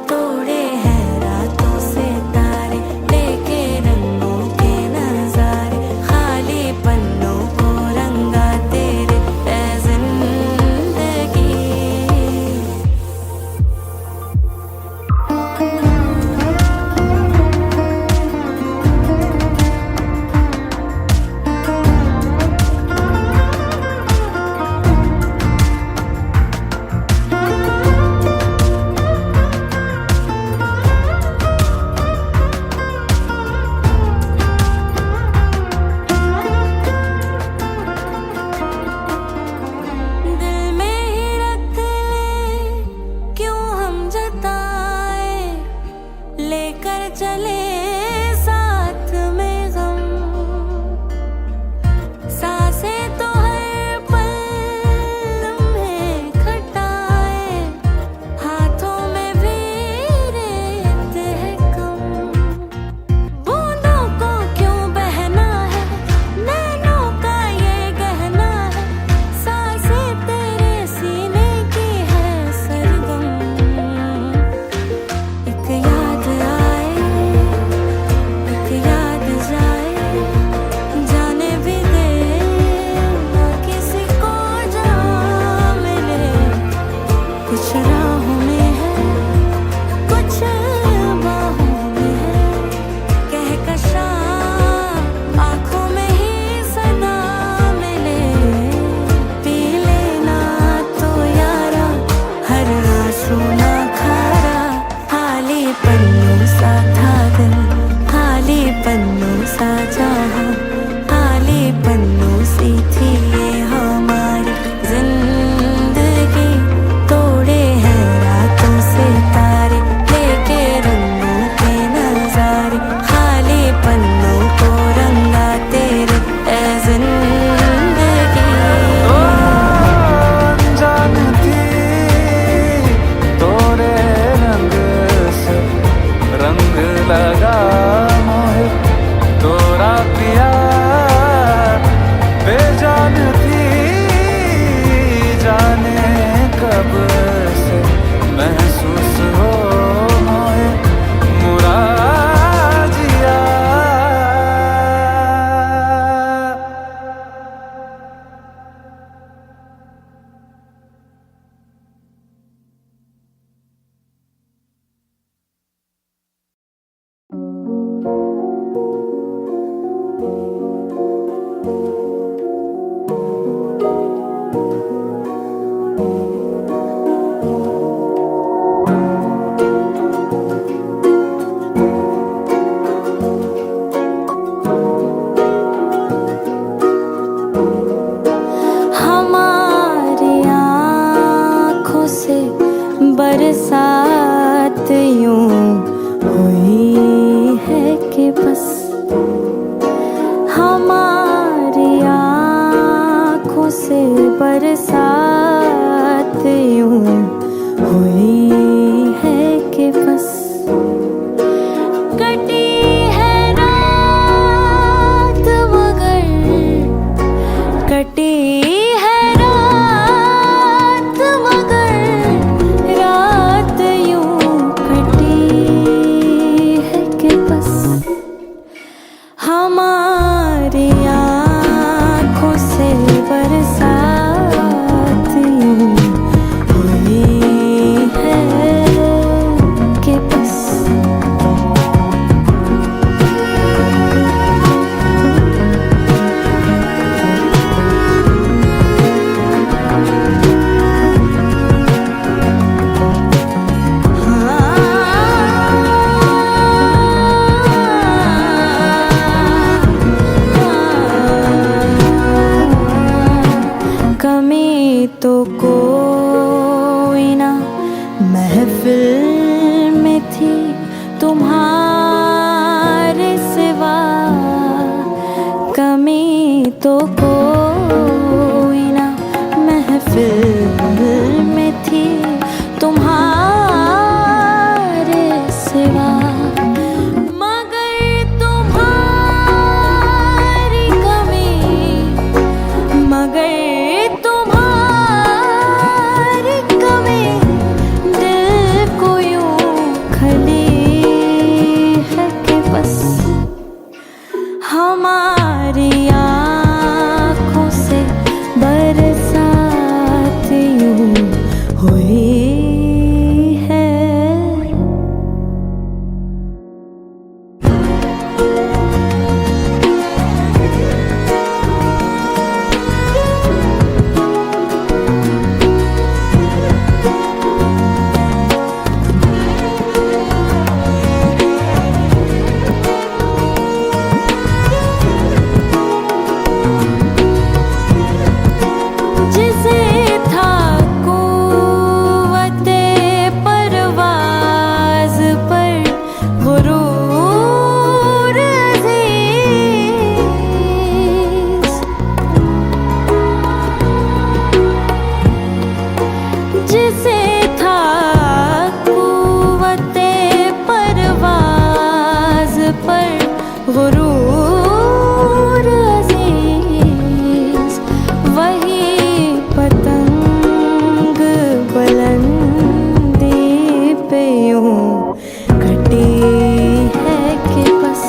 तोड़े हैं रातों से तारे, लेके रंगों के नजारे, खाली पन्नों को रंगा तेरे ए जिंदगी। दिल में ही रख ले क्यों हम जताए, लेकर चले साथ में गम। सांसें तो हर पल लम्हे खटाए, हाथों में भी रेत है कम। बूंदों को क्यों बहना है, नैनों का ये गहना है, सांसें तेरे सीने की है सरगम। एक याद आए, एक याद जाए, जाने भी दे ना किसी को जहाँ मिले। कुछ राहों में है, कुछ बाहों में है कहकशां, आँखों में ही सदा मिले। पी लेना तो यारा हर आंसू ना खारा, खाली पन्नों सा था दिल, खाली पन्नों सा जहां, खाली पन्नों सी थी ये हमारी जिंदगी। तोड़े हैं रातों से तारे, लेके रंगों के नजारे, खाली पन्नों को रंगा तेरे ए जिंदगी। अनजान थी तोरे रंग से रंग लगा मोहे, तोरा पिया बेजान थी, जाने कब से महसूस हो मोहे मुराजिया। हमारी आँखों से बरसात यूं हुई है कि बस, हमारी आँखों से बरसात यूं हुई है कि बस। कटी है रात मगर, कटी है रात मगर, रात यूं कटी है कि बस। हमारी आँखों से बरसात यूं हुई है कि बस। तो कोई ना महफिल में थी तुम्हारे सिवा, मगर तुम्हारी कमी, मगर तुम्हारी कमी दिल को यूं खली है कि बस हमारी आँखों से बरसात यूं हुई है। जिसे था कुव्वते परवाज़ पर गुरूर अज़ीज़, जिसे था कुव्वते परवाज़ पर गुरूर अज़ीज़, वही पतंग बुलंदी पे यूं कटी है कि बस,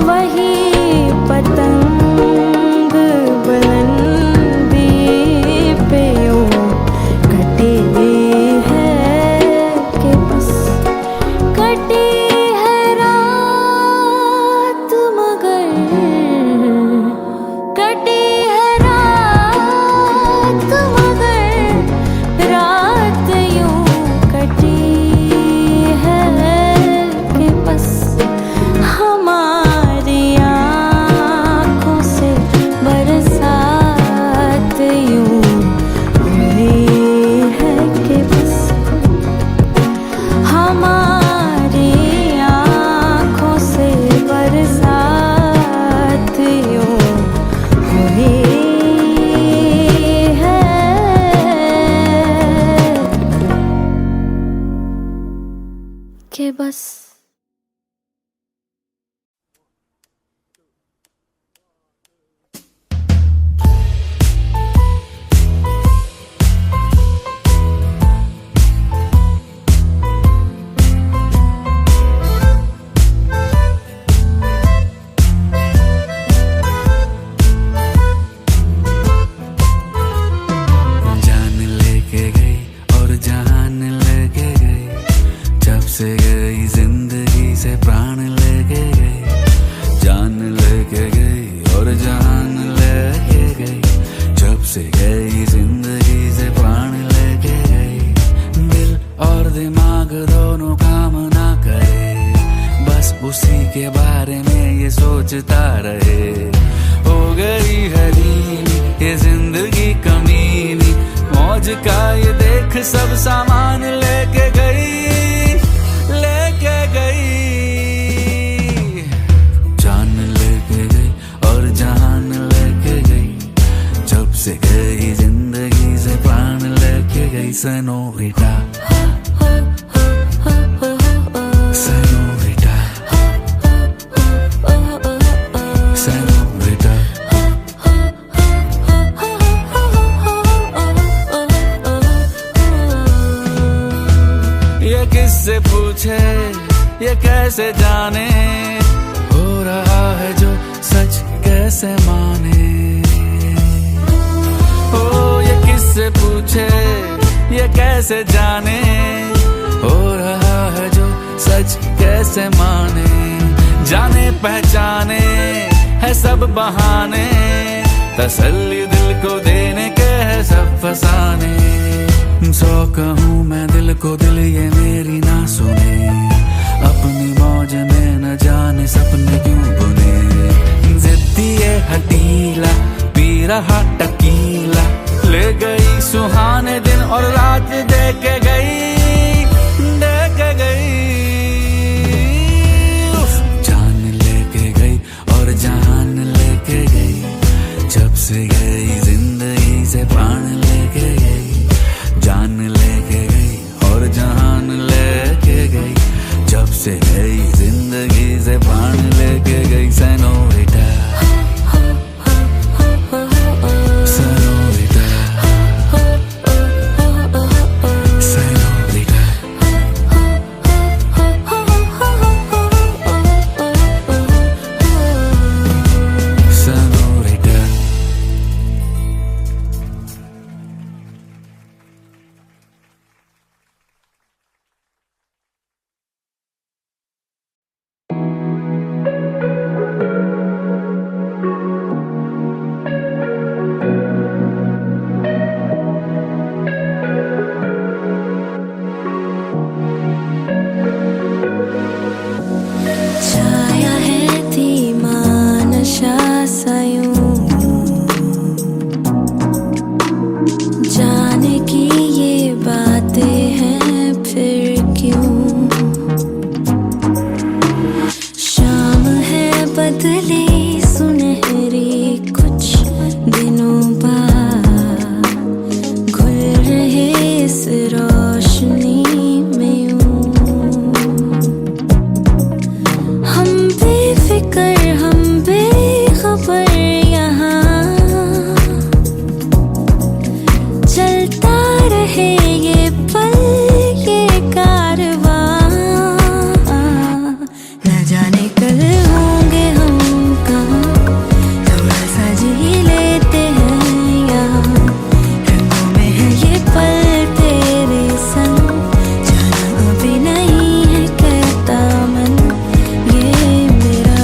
वही पतंग बुलंदी पे यूं कटी है कि बस, कटी है रात मगर, कटी है रात मगर रात यूं कटी है कि बस हमारी आँखों से बरसात यूं हुई है कि बस हमारी आँखों से बरसात यूं हुई है कि बस। जान लेके गई और जान लेके गई, जब से गई जिंदगी से प्राण लेके गई, जान लेके गई और जान लेके गई, जब से गई जिंदगी से प्राण लेके गई। दिल और दिमाग दोनों काम ना करे, बस उसी के बारे में ये सोचता रहे। हो गई है दीनी ये जिंदगी कमीनी, मौज का ये देख सब सामान लेके गई, लेके गई। जान लेके गई और जान लेके गई, जब से गई जिंदगी से प्राण लेके गई। Senorita, senorita, senorita. ये किससे पूछे ये कैसे जाने, हो रहा है जो सच कैसे माने। ओ ये किससे पूछे ये कैसे जाने, हो रहा है जो सच कैसे माने। जाने पहचाने है सब बहाने, तसल्ली दिल को देने के है सब फसाने। सौ कहूँ मैं दिल को दिल ये मेरी ना सुने, अपनी मौज में न जाने सपने क्यों बुने। जिद्दी ये हटीला पी रहा टकीला, ले गई सुहाने दिन और रात दे के गई, दे के गई। जान लेके गई और जान लेके गई, से गई जिंदगी से प्राण लेके गई, जान लेके गई और जहान लेके गई, जब से गई जिंदगी से प्राण लेके गई। Senorita senorita senorita senorita. छाया है धीमा नशा सा यूं, जाने की ये बातें हैं फिर क्यों। शाम है बदली सुनहरी कुछ दिनों बाद, घुल रहे इस रोशनी में यूं। हम बेफिक्र हम बेखबर यहाँ, चलता रहे ये पल ये कारवां। न जाने कल होंगे हम कहाँ, थोड़ा सा जी लेते हैं यहाँ। रंगों में है ये पल तेरे संग, जाना अभी नहीं है कहता मन ये मेरा।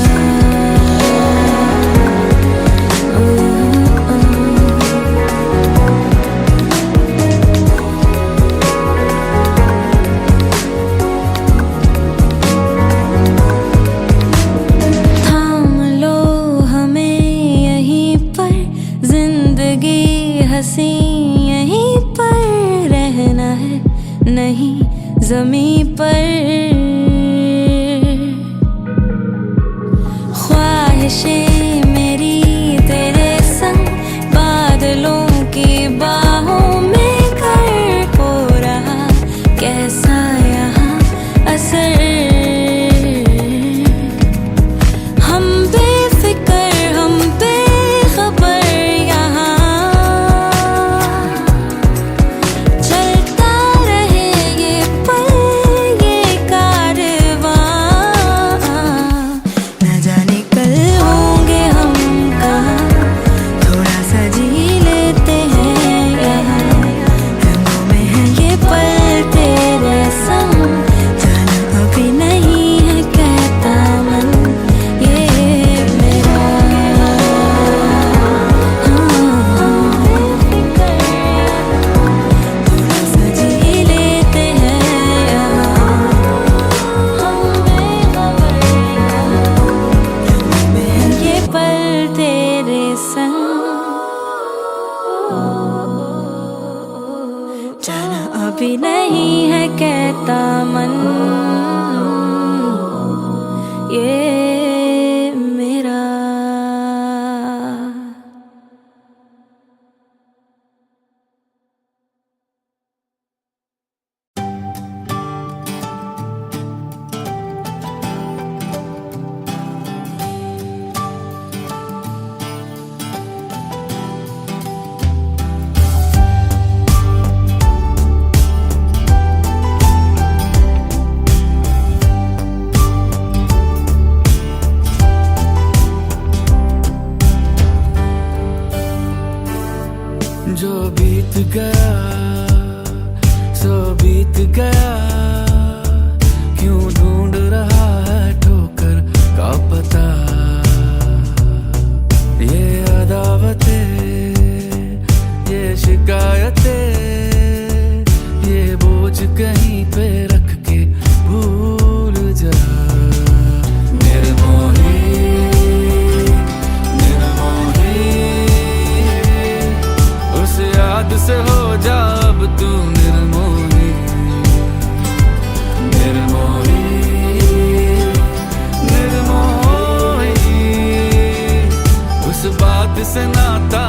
थाम लो हमें यहीं पर, जिंदगी हंसी यहीं पर, रहना है नहीं जमीं पर। ख्वाहिशें मेरी तेरे संग, बादलों की बाहों में घर हो रहा कैसा यहाँ असर। हम बेफिक्र हम बेखबर यहाँ, चलता रहे ये पल ये कारवां। न जाने कल होंगे हम कहाँ, थोड़ा सा जी लेते हैं यहाँ। रंगों में है ये पल तेरे संग, जाना अभी नहीं है कहता मन ये मेरा। थोड़ा सा जी लेते हैं यहाँ, हम बेखबर में है ये पल तेरे संग, जाना अभी नहीं है कहता मन ये मेरा। जो बीत गया सो बीत गया, क्यों ढूंढ रहा है ठोकर का पता। ये अदावतें ये शिकायतें ये बोझ कहीं पे रख के भूल जा। निर्मोही उस याद से हो जा अब तू निर्मोही। निर्मोही निर्मोही उस बात से नाता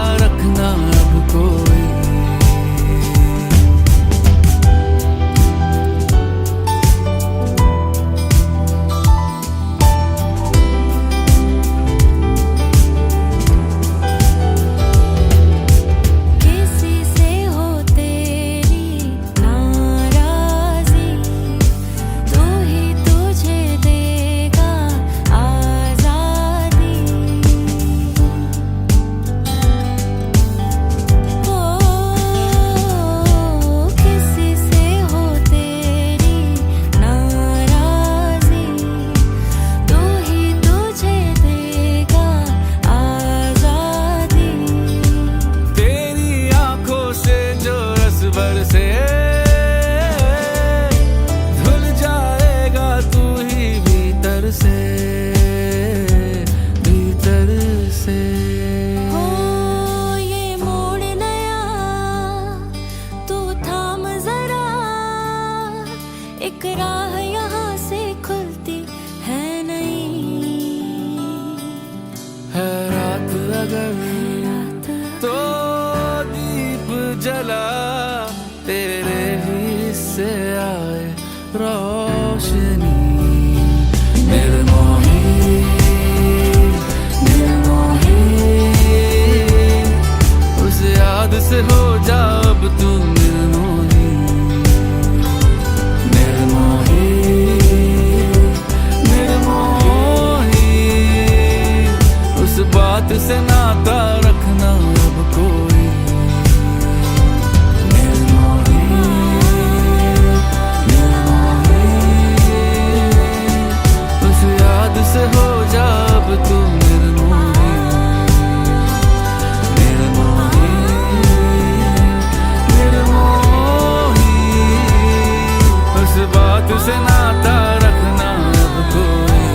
अगर तो दीप जला तेरे ही से आए रोशनी। निर्मोही निर्मोही उस याद से हो जा अब तू निर्मोही। निर्मोही निर्मोही उस बात से नाता रखना अब कोई। निर्मोही निर्मोही उस याद से हो जा अब तू निर्मोही। निर्मोही निर्मोही उस बात से नाता रखना अब कोई।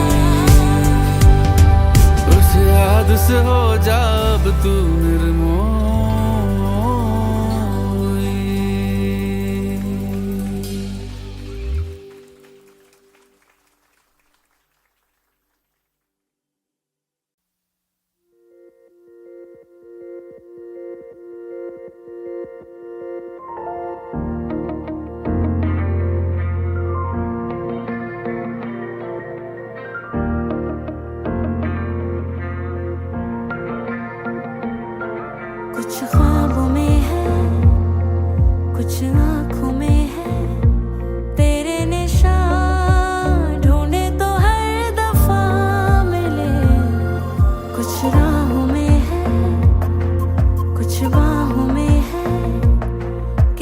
उस याद से हो जा अब तू निर्मोही। कुछ ख्वाबों में है, कुछ आँखों में है तेरे निशान, ढूंढे तो हर दफा मिले। कुछ राहों में है, कुछ बाहों में है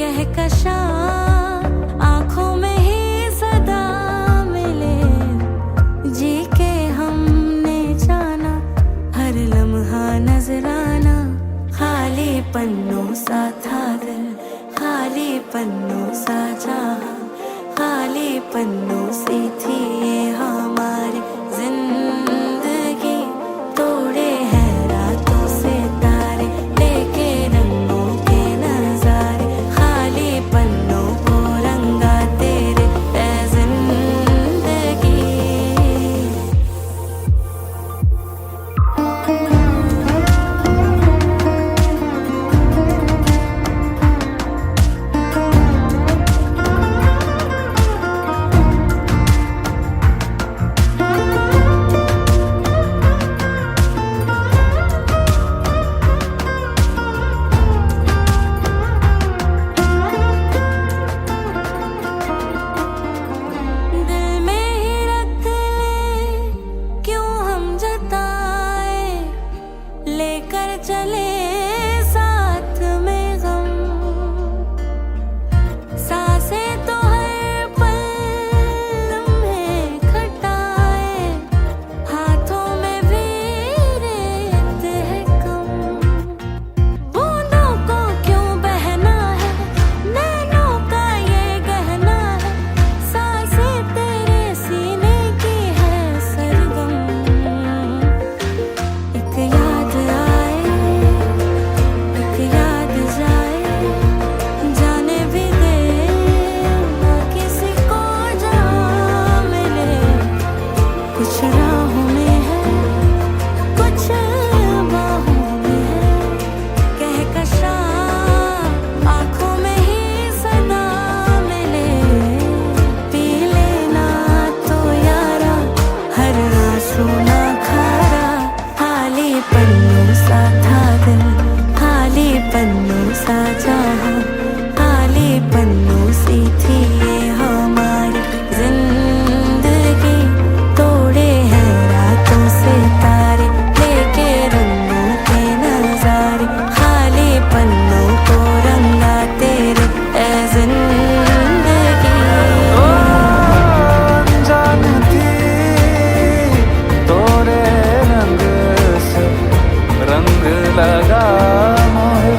कहकशां, आँखों में ही सदा मिले। जी के हमने जाना हर लम्हा नजराना, खाली पन्नों सा था दिल, खाली पन्नों सा जहां, खाली पन्नों सी थी ये हमारी जिंदगी। तोड़े हैं रातों से तारे, लेके रंगों के नजारे, खाली पन्नों को रंगा तेरे ए जिंदगी। दिल में ही रख ले क्यों हम जताए, लेकर चले साथ में गम। सांसें तो हर पल लम्हे खटाए, हाथों में भी रेत है कम। बूंदों को क्यों बहना है, नैनों का ये गहना है, सांसें तेरे सीने की है सरगम। एक याद आए, एक याद जाए, जाने भी दे ना किसी को जहाँ मिले। कुछ राहों में है, कुछ बाहों में है कहकशां, आँखों में ही सदा मिले। पी लेना तो यारा हर आंसू ना खारा, खाली पन्नों सा था दिल, खाली पन्नों सा जहां, खाली पन्नों सी थी ये हमारी जिंदगी। तोड़े हैं रातों से तारे, लेके रंगों के नजारे, खाली पन्नों को रंगा तेरे ए जिंदगी। जानती तोरे रंग से रंग लगा मोहे,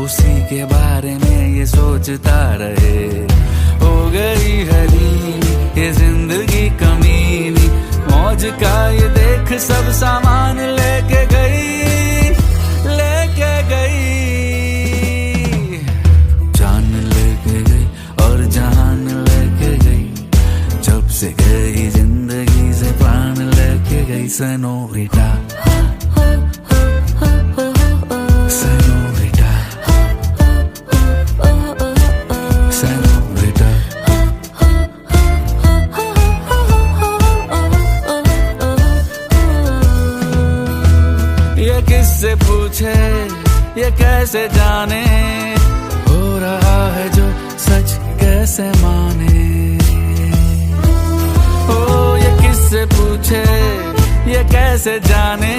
उसी के बारे में ये सोचता रहे। हो गई हलीमी ये जिंदगी कमीनी, मौज का ये देख सब सामान लेके गई, लेके गई। जान लेके गई और जान लेके गई, जब से गई जिंदगी से प्राण लेके गई। Senorita senorita senorita. ये किससे पूछे ये कैसे जाने, हो रहा है जो सच कैसे माने। ओ ये किससे पूछे ये कैसे जाने,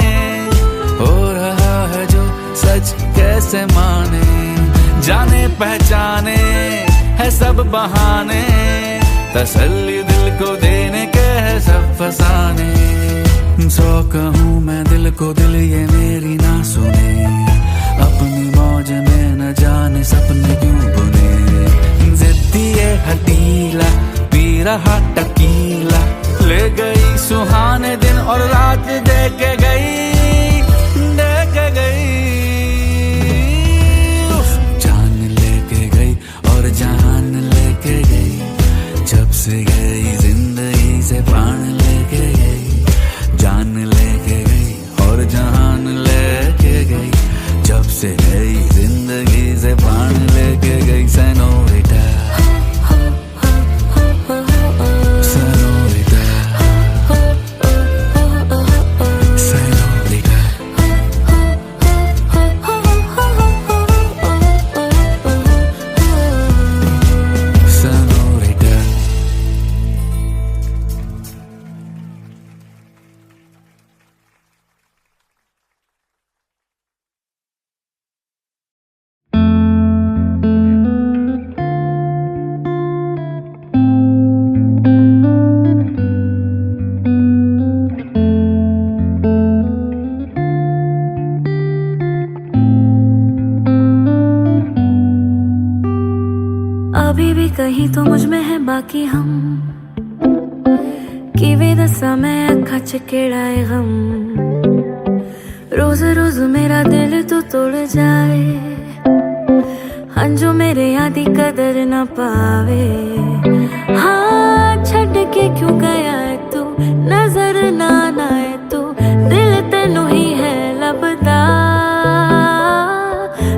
हो रहा है जो सच कैसे माने। जाने पहचाने है सब बहाने, तसल्ली दिल को देने के है सब फसाने। 100 कहूँ मैं दिल को दिल ये मेरी ना सुने, अपनी मौज में न जाने सपने क्यों बुने। जिद्दी ये हटीला पी रहा टकीला, ले गई सुहाने दिन और रात दे के गई, दे के गई। जान लेके गई और जान लेके गई, जब से गई जिंदगी से प्राण लेके गई। जान लेके गई और जान लेके गई, जब से गई जिंदगी से प्राण लेके गई। सेनोरिटा अभी भी कहीं तो मुझ में है बाकी हम, कि दसा मैं अखा च केड़ाए गम। रोज रोज मेरा दिल तो तोड़ जाए, हंजो मेरे यादी कदर ना पावे। हाँ छड़ के क्यों गया है तू, नजर ना आए तू, दिल तेनू ही है लबदा।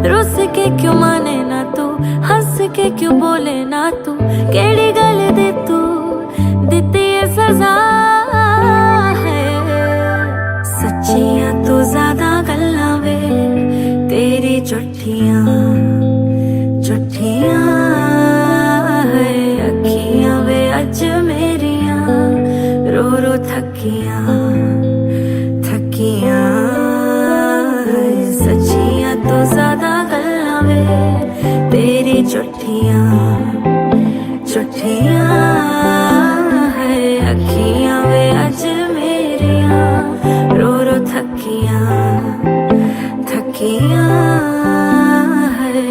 रुस के क्यों माने ना तू, हंस के क्यों बोले ना तू, केड़ी गल दे तू दिती है सजा है। सच्चियां तो ज्यादा गल्लां वे तेरी झूठियां झूठियां है। अखियां वे अज मेरियां रो रो थकियां थकियां है। सच्चियां तो ज्यादा गल्लां वे तेरी झूठियां झूठियां है। अखियां वे अज मेरियां रो रो थकियां थकियां है।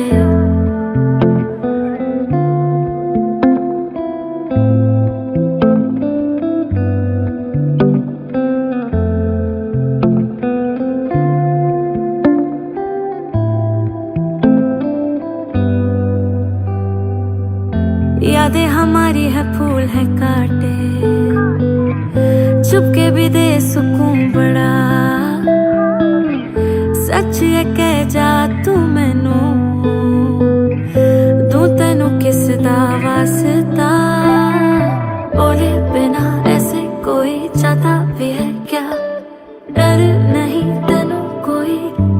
यादें हमारी है फूल है काटे, चुपके भी दे सुकून बड़ा। सच है कह जा तू मैनू, दूं तेनू किस दा वास्ता। बोले बिना ऐसे कोई जाता भी है क्या, डर नहीं तेनू कोई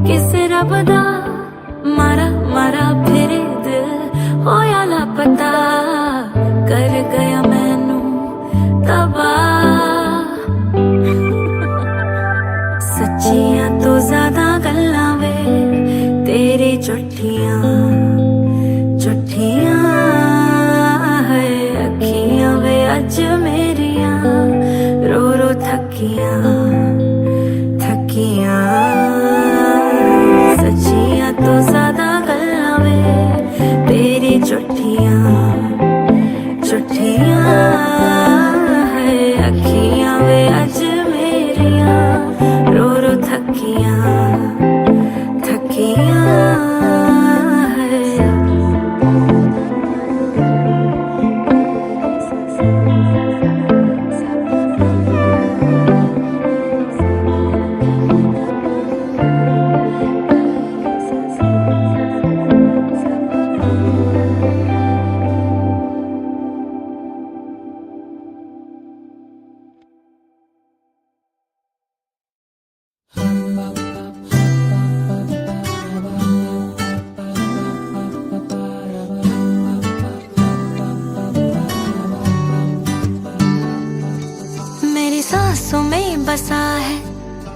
किसे रब दा। मारा मारा फिरे दिल होया लापता, कर गया मैनू तबाह। सच्चियां तो ज्यादा गल्लां वे तेरी झूठियां झूठियां है। अखियां वे अज मेरियां रो रो थकियां थकियां। सच्चियां तो ज्यादा गल्लां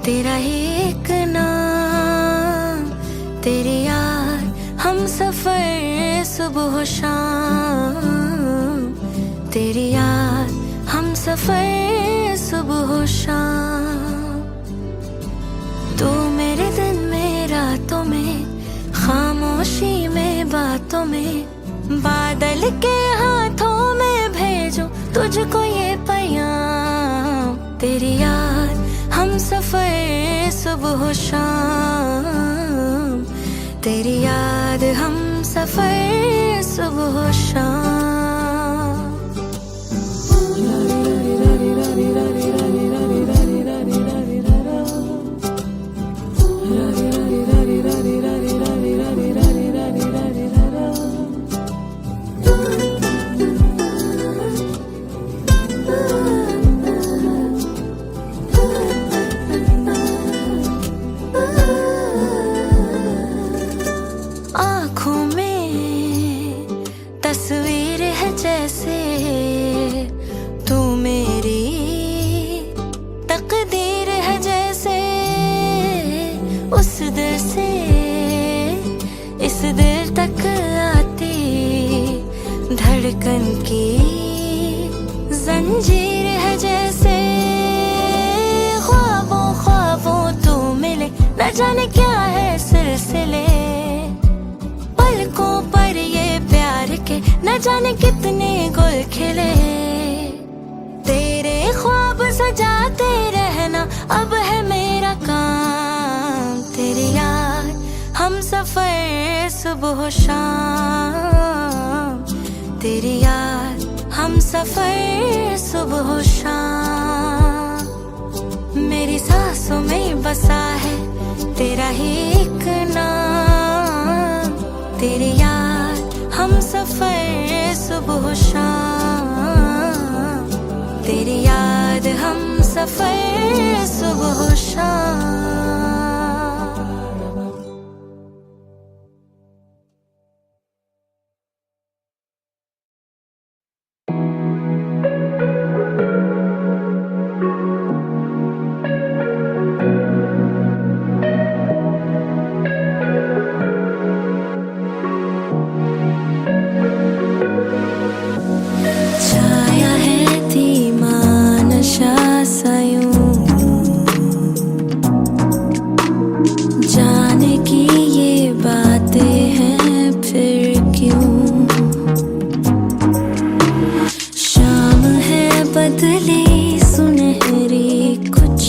तेरा ही एक नाम, तेरी यार हम सफर सुबह शाम, तेरी यार हम सफर सुबह शाम। तू मेरे दिन में रातों में, खामोशी में बातों में, बादल के हाथों में भेजो तुझको ये पैगाम। तेरी याद हम सफर सुबह शाम, तेरी याद हम सफर सुबह शाम। आँखों में तस्वीर है जैसे तू मेरी तकदीर है जैसे, उस दिल से इस दिल तक आती धड़कन की जंजीर है जैसे। ख्वाबों ख्वाबों तू मिले, न जाने क्या है सिलसिले, पलकों पर ये प्यार के न जाने कितने गुल खिले। तेरे ख्वाब सजाते रहना अब है मेरा काम, तेरी यार हम सफर सुबह शाम, तेरी यार हम सफर सुबह शाम। मेरी सांसों में बसा है तेरा ही एक नाम, तेरी याद हम सफर सुबह शाम, तेरी याद हम सफर सुबह शाम। छाया है धीमा नशा सा यूं, जाने की ये बातें हैं फिर क्यों। शाम है बदली सुनहरी कुछ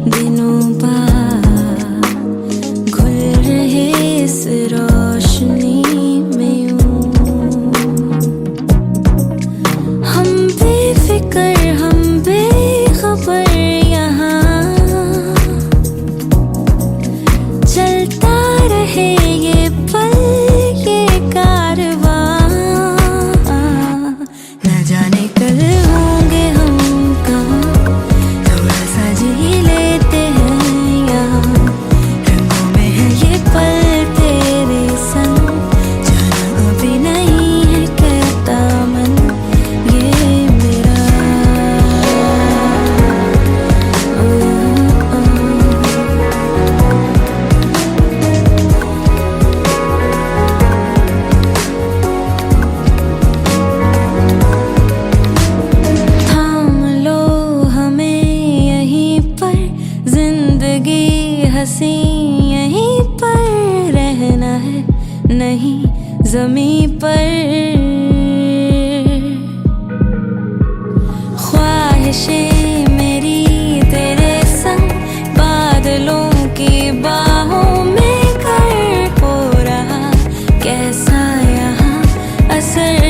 दिनों बाद, घुल रहे इस रोशनी में यूं। हम बेफिक्र हम बेखबर यहाँ, चलता रहे ये पल ये कारवां। न जाने कल होंगे हम कहाँ, थोड़ा सा जी लेते हैं यहाँ। रंगों में है ये पल तेरे संग, जाना अभी नहीं है कहता मन ये मेरा। थाम लो हमें यहीं पर, जिंदगी हंसी यहीं पर रहना है, नहीं ज़मीं पर। ख्वाहिशें मेरी तेरे संग, बादलों की बाहों में कर हो रहा कैसा यहाँ असर।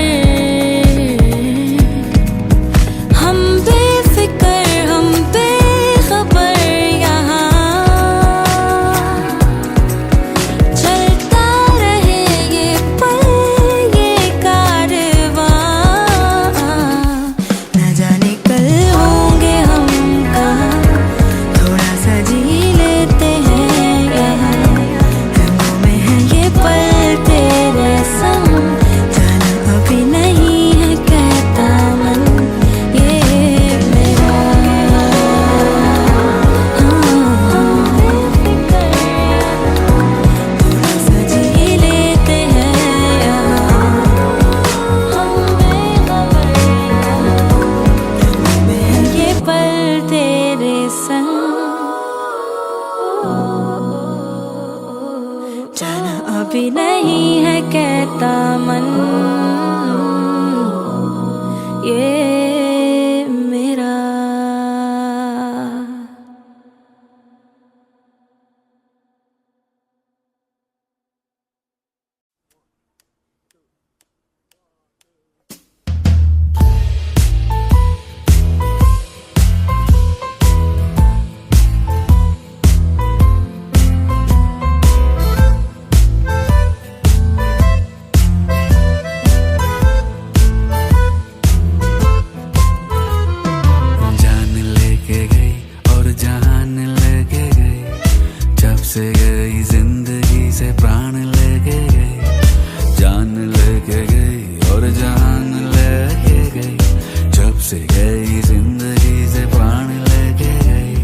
हम बेफिक्र हम बेखबर यहाँ, चलता रहे ये पल ये कारवां। न जाने कल होंगे दामन ये मेरा। से गई जिंदगी से प्राण लेके गई, जान लेके गई और जान लेके गई। जब से गई जिंदगी से प्राण लेके गई।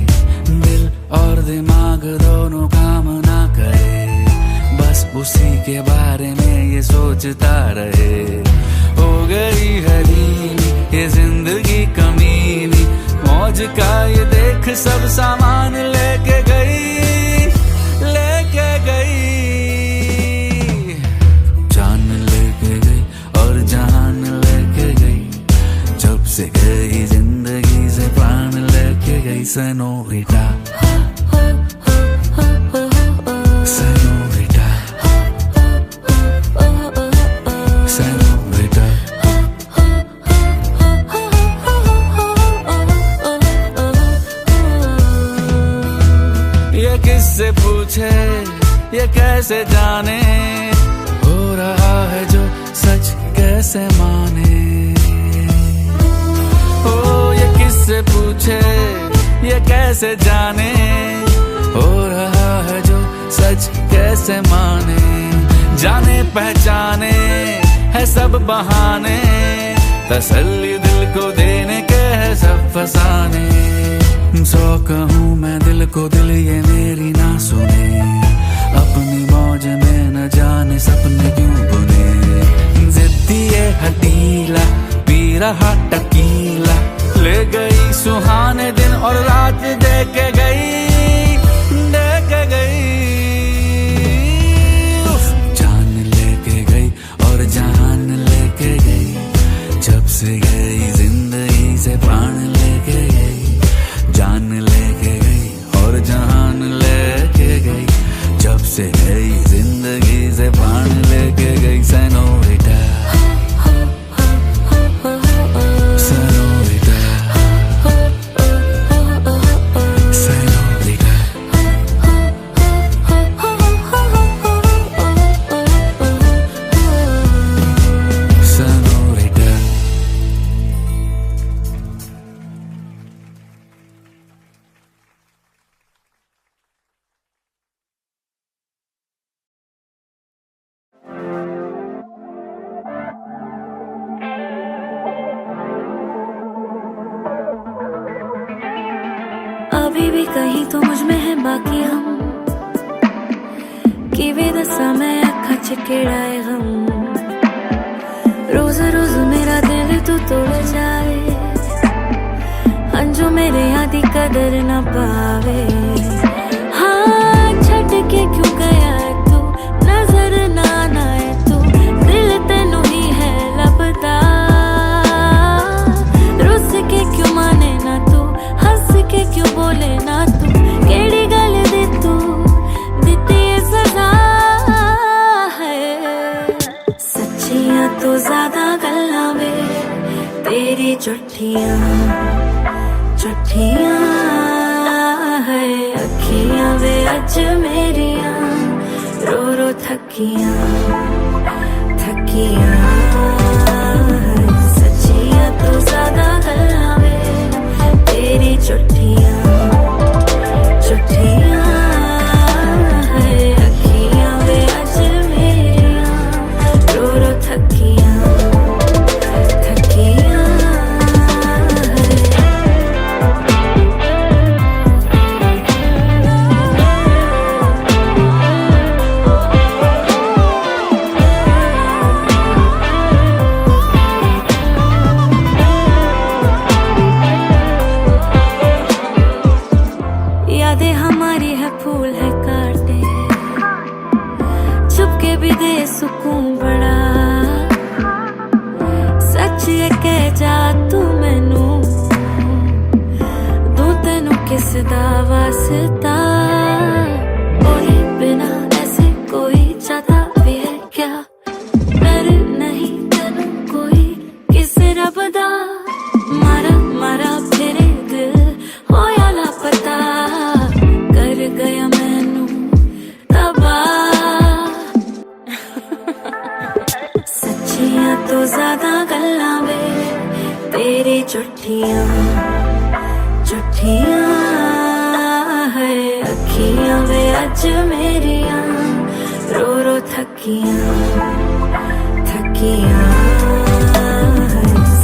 दिल और दिमाग दोनों काम ना करे, बस उसी के बारे में ये सोचता रहे। हो गई है दीनी ये जिंदगी कमीनी, मौज का ये देख सब सामान लेके गई, लेके गई। जान लेके गई और जान लेके गई। जब से गई जिंदगी से प्राण लेके गई। Senorita senorita senorita. ये किससे पूछे ये कैसे जाने, हो रहा है जो सच कैसे माने। ओ ये किससे पूछे ये कैसे जाने, हो रहा है जो सच कैसे माने। जाने पहचाने है सब बहाने, तसल्ली दिल को देने के है सब फसाने। सौ कहूँ मैं दिल को दिल ये मेरी ना सुने, अपनी मौज में न जाने सपने क्यों बुने। जिद्दी ये हटीला पी रहा टकीला, ले गई सुहाने दिन और रात दे के गई, दे के गई। जान लेके गई और जान लेके गई। जब से गई जिंदगी से प्राण लेके गई, जान लेके गई और जान लेके गई। जब से गई जिंदगी से प्राण लेके गई। Senorita senorita senorita. सेनोरिटा अभी भी कहीं तो मुझ में है बाकी हम, कि बेदसा मैं अखा चिकेड़ाए गम। रोज रोज मेरा दिल तो तोड़ जाए, अंजू मेरे आदि कदर न पावे। हाँ छट के क्यों गया तू, नजर ना आए तू, दिल तेनू ही है लपदा। रुस के क्यों माने ना तू, हंस के क्यों बोले ना तू, केड़ी गल दी तू दिती सजा है। सच्चियां तो ज्यादा गल्लां वे तेरी झूठियां झूठियां है। अखियां वे अज मेरियां रो रो थकियां थकियां है। सच्चियां तो ज्यादा गल्लां वे तेरी झूठियां झूठियां है। अखियां वे अज मेरियां रो रो थकियां थकियां है। डर नहीं तेनू कोई किसे रब दा मारा मारा फिरे दिल होया लापता कर गया मैनू तबाह सच्चियां तो ज्यादा गल्लां वे तेरी झूठियां झूठियां है अखियां वे अज मेरियां रो रो थकियां थकियां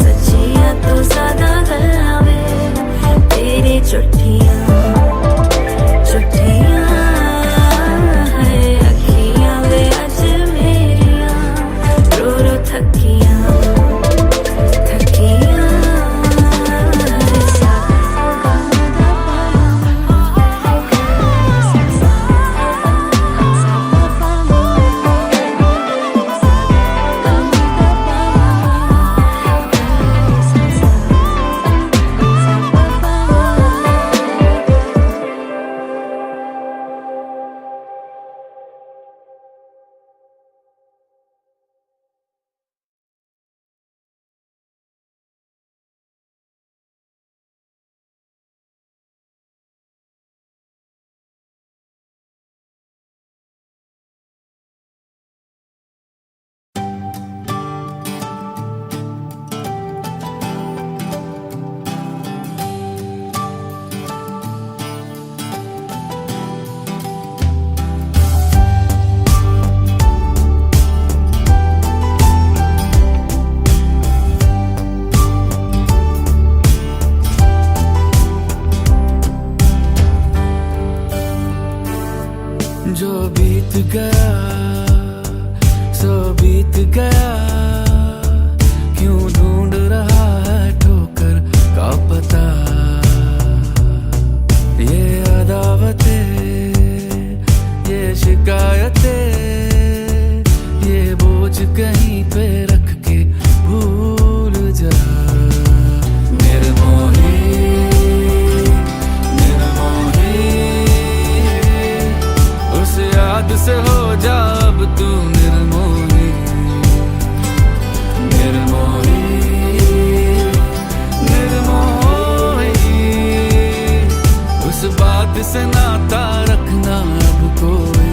सच्चियां तो ज्यादा गल्लां वे तेरी झूठियां झूठियां है अखियां वे अज मेरियां रो रो थकियां थकियां जो बीत गया सो बीत गया क्यों ढूंढ रहा है ठोकर का पता ये अदावतें ये शिकायतें ये बोझ कहीं पे रख के भूल जा निर्मोही उस याद से हो जा अब तू निर्मोही निर्मोही निर्मोही उस बात से नाता रखना अब कोई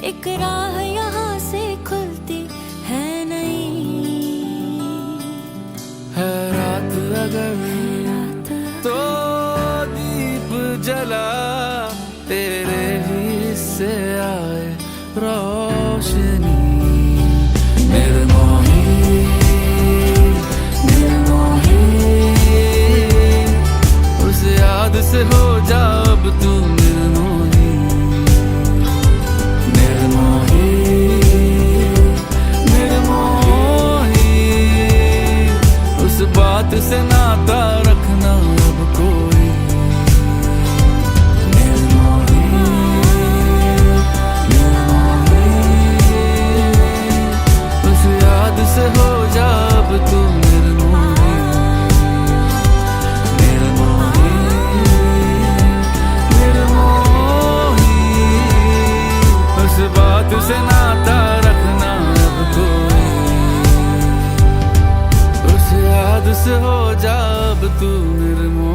एक राह यहाँ से खुलती है नहीं है रात अगर तो दीप जला तेरे ही से आए रोशनी निर्मोही निर्मोही उस याद से हो जा अब तू निर्मोही निर्मोही निर्मोही उस बात से नाता रखना अब कोई निर्मोही निर्मोही उस याद से हो जा अब तू निर्मोही निर्मोही निर्मोही उस बात से नाता रखना अब कोई उस याद से हो जा अब तू निर्मोही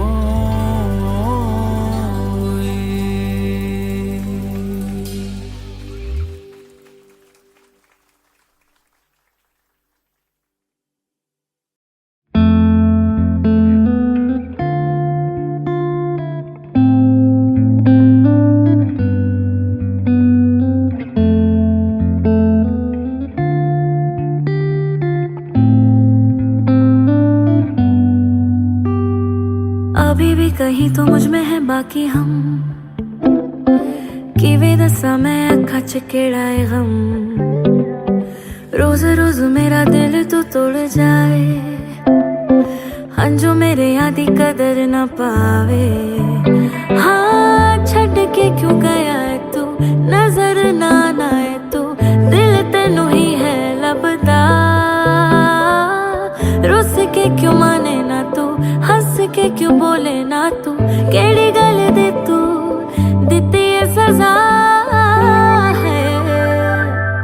कहीं तो मुझ में है बाकी हम कि वे दसा मैं अखा च केड़ा है गम। रोज रोज मेरा दिल तो तोड़ जाए, हाँ जो मेरे आदि कदर ना पावे। हाँ छड़ के क्यों गया है तू, नजर ना आए तू, दिल तेनू ही है लबदा। रुस के क्यों माने ना तू, हंस के क्यों बोले ना तू, केड़ी गल दे तू दिती है सजा है।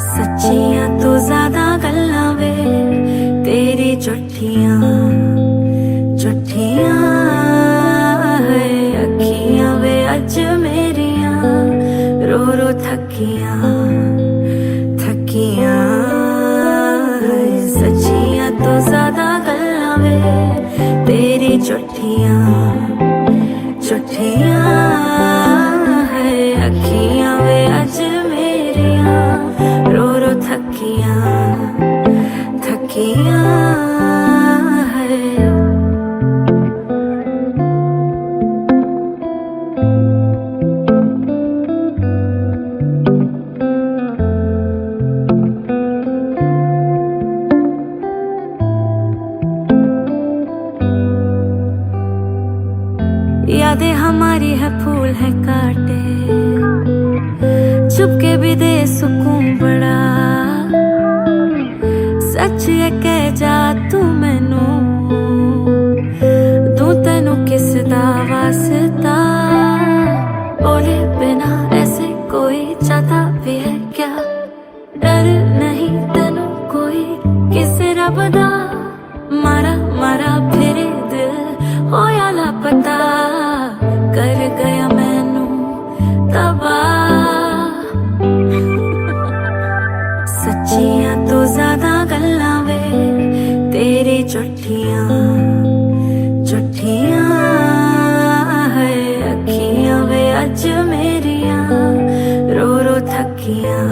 सच्चियां तो ज्यादा गल्लां वे तेरी झूठियां झूठियां है। अखियां वे अज मेरियां रो रो थकियां थकियां है। सच्चियां तो ज्यादा गल्लां वे तेरी झूठियां झूठियां है। अखियां वे अज मेरियां रो रो थकियां थकियां है। यादें हमारी है फूल है काटे, चुपके भी दे सुकून बड़ा। सच है कह जा तू मैनू, दूं तेनू किस दा वास्ता। बोले बिना ऐसे कोई जाता भी है क्या, डर नहीं तेनू कोई किसे रब दा। मारा मारा फिरे दिल होया लापता, कर गया मैनू तबाह। सच्चियां तो ज्यादा गल्लां वे तेरी झूठियां झूठियां है। अखियां वे अज मेरियां रो रो थकियां